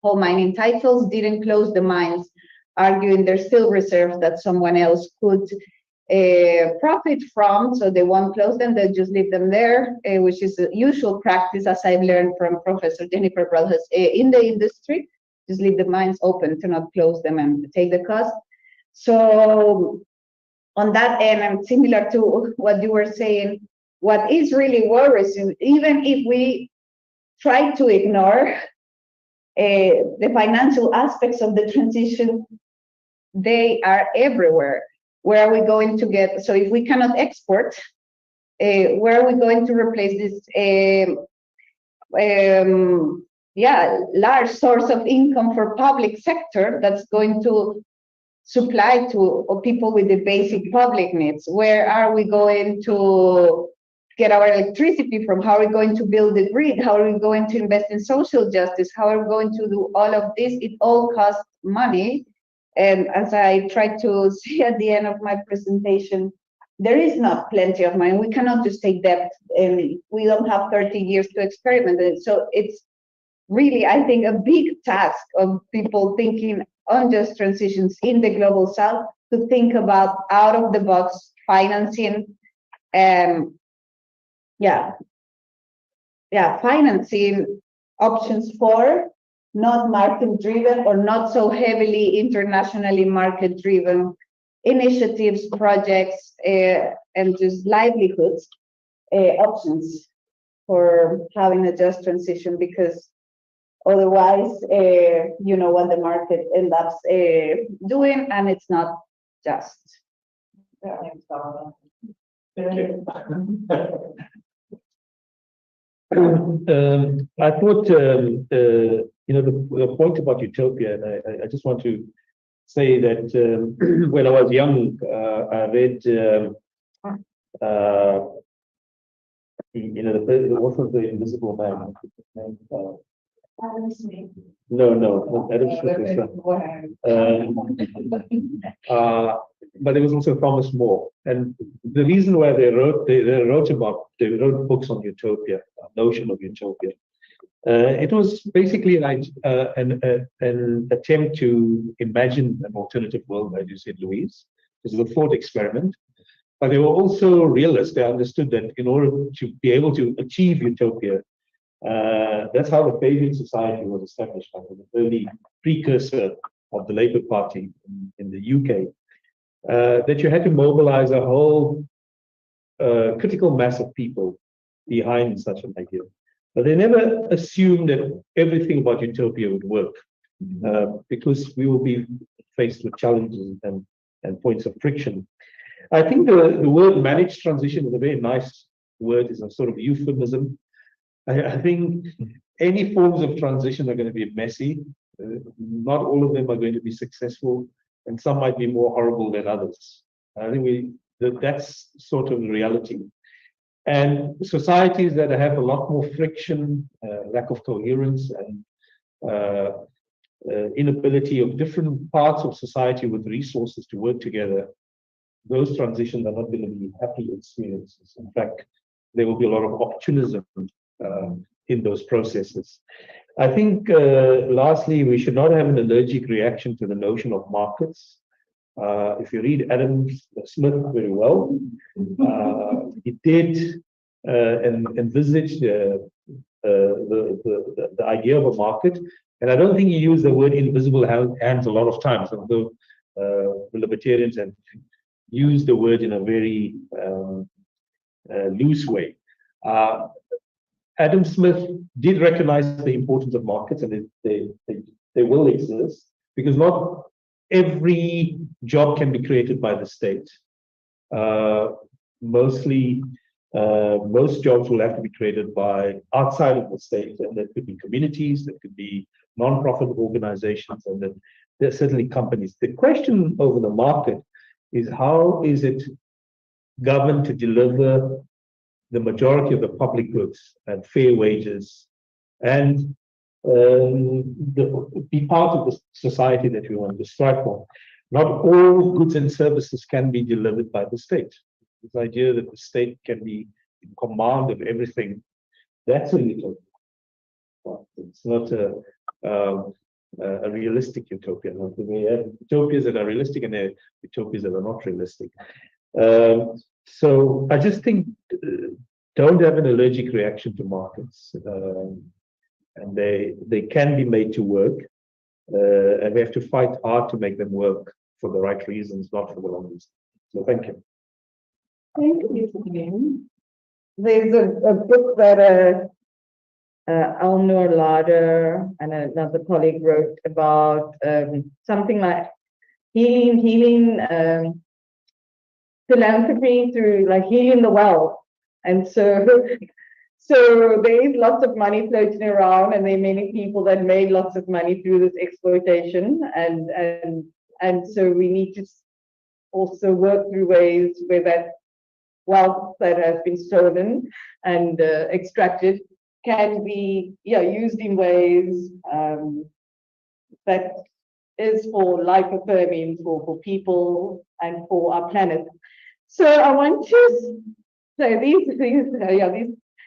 coal mining titles, didn't close the mines, arguing there's still reserves that someone else could profit from, so they won't close them, they'll just leave them there, which is a usual practice, as I've learned from Professor Jennifer Brothers in the industry, just leave the mines open to not close them and take the cost. So on that end, and similar to what you were saying, what is really worrisome, even if we try to ignore the financial aspects of the transition, they are everywhere. Where are we going to get? So if we cannot export, where are we going to replace this large source of income for public sector that's going to supply to people with the basic public needs? Where are we going to get our electricity from? How are we going to build the grid? How are we going to invest in social justice? How are we going to do all of this? It all costs money. And as I tried to say at the end of my presentation, there is not plenty of money. We cannot just take debt, and we don't have 30 years to experiment. So it's really, I think, a big task of people thinking on just transitions in the global south to think about out of the box financing, financing options for not market driven or not so heavily internationally market driven initiatives, projects, and just livelihoods options for having a just transition, because otherwise, you know what the market ends up doing, and it's not just. I thought, the point about utopia, and I just want to say that when I was young, I read, what was the Invisible Man? Adam Smith. No, not Adam Smith. But there was also Thomas More, and the reason why they wrote books on utopia, notion of utopia. It was basically like an attempt to imagine an alternative world, as you said, Louise. This is a thought experiment. But they were also realists. They understood that in order to be able to achieve utopia, that's how the Fabian Society was established, like an early precursor of the Labour Party in the UK, that you had to mobilize a whole critical mass of people behind such an idea. But they never assumed that everything about utopia would work, because we will be faced with challenges and points of friction. I think the word managed transition is a very nice word, it's a sort of euphemism. I think any forms of transition are going to be messy. Not all of them are going to be successful, and some might be more horrible than others. I think that's sort of the reality. And societies that have a lot more friction, lack of coherence, and inability of different parts of society with resources to work together, those transitions are not going to be happy experiences. In fact, there will be a lot of opportunism in those processes. I think, lastly, we should not have an allergic reaction to the notion of markets. If you read Adam Smith very well, he did envisage the idea of a market, and I don't think he used the word invisible hands a lot of times, although the libertarians have used the word in a very loose way. Adam Smith did recognize the importance of markets, and they will exist, because not every job can be created by the state. Most jobs will have to be created by outside of the state, and that could be communities, that could be non-profit organizations, and that there are certainly companies. The question over the market is, how is it governed to deliver the majority of the public goods and fair wages, and be part of the society that we want to strive for? Not all goods and services can be delivered by the state. This idea that the state can be in command of everything, that's a little, it's not a realistic utopia. We have utopias that are realistic, and there are utopias that are not realistic. So I just think, don't have an allergic reaction to markets, and they can be made to work, and we have to fight hard to make them work for the right reasons, not for the wrong reasons. So thank you. Thank you. There's a book that Alnor Lader and another colleague wrote about something like healing philanthropy through like healing the well. And so there is lots of money floating around, and there are many people that made lots of money through this exploitation, and so we need to also work through ways where that wealth that has been stolen and extracted can be used in ways that is for life affirming for people and for our planet. So I want to say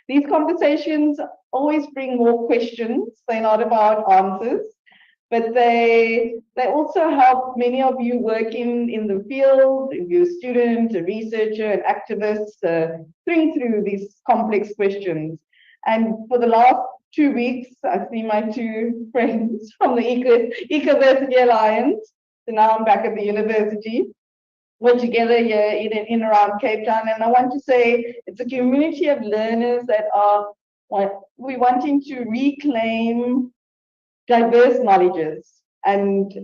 these conversations always bring more questions. They're not about answers, but they also help many of you working in the field, if you're a student, a researcher, an activist, think through these complex questions. And for the last 2 weeks, I see my two friends from the Ecoversity Alliance. So now I'm back at the university. We're together here in around Cape Town, and I want to say it's a community of learners that we're wanting to reclaim diverse knowledges and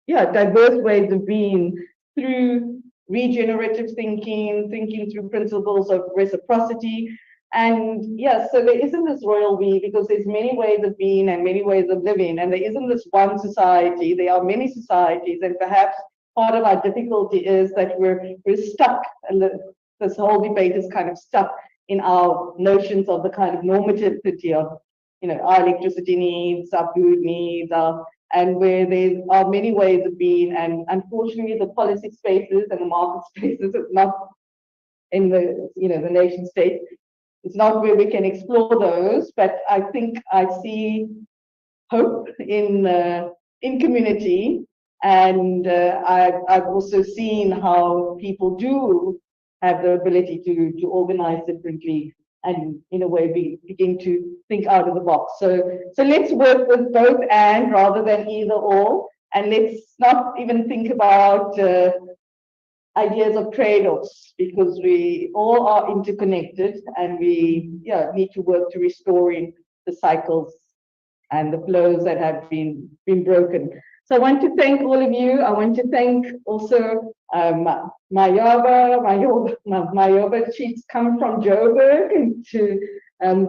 diverse ways of being through regenerative thinking through principles of reciprocity, And yes, so there isn't this royal we, because there's many ways of being and many ways of living, and there isn't this one society. There are many societies, and perhaps part of our difficulty is that we're stuck, and this whole debate is kind of stuck in our notions of the kind of normativity of, our electricity needs, our food needs, and where there are many ways of being, and unfortunately the policy spaces and the market spaces is not in the, the nation state. It's not where we can explore those, but I think I see hope in community, and I've also seen how people do have the ability to organize differently, and in a way begin to think out of the box. So let's work with both and rather than either or, and let's not even think about ideas of trade-offs, because we all are interconnected, and we need to work to restoring the cycles and the flows that have been broken. So I want to thank all of you. I want to thank also Mayoba. She's come from Joburg to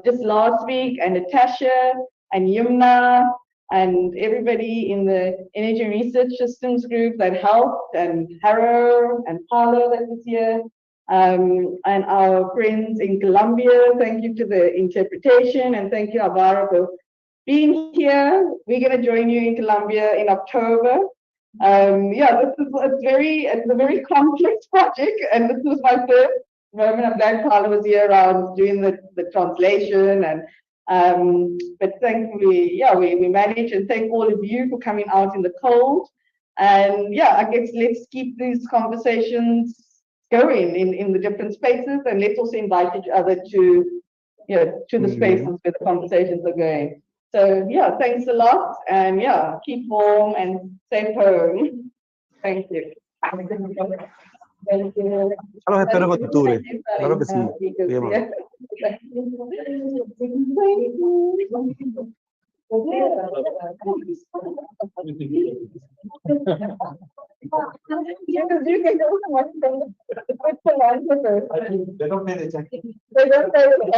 just last week, and Natasha and Yumna and everybody in the Energy Research Systems group that helped, and Haro and Paulo that was here, and our friends in Colombia. Thank you to the interpretation, and thank you, Avara, for being here. We're going to join you in Colombia in October. It's a very complex project, and this was my first moment. I'm glad Paulo was here around doing the translation, and but thankfully, we managed, and thank all of you for coming out in the cold. And I guess let's keep these conversations going in the different spaces, and let's also invite each other to the spaces where the conversations are going. So thanks a lot, and keep warm and safe home. Thank you. Thank you. A los espero en octubre. Claro que sí. Bien, You can go to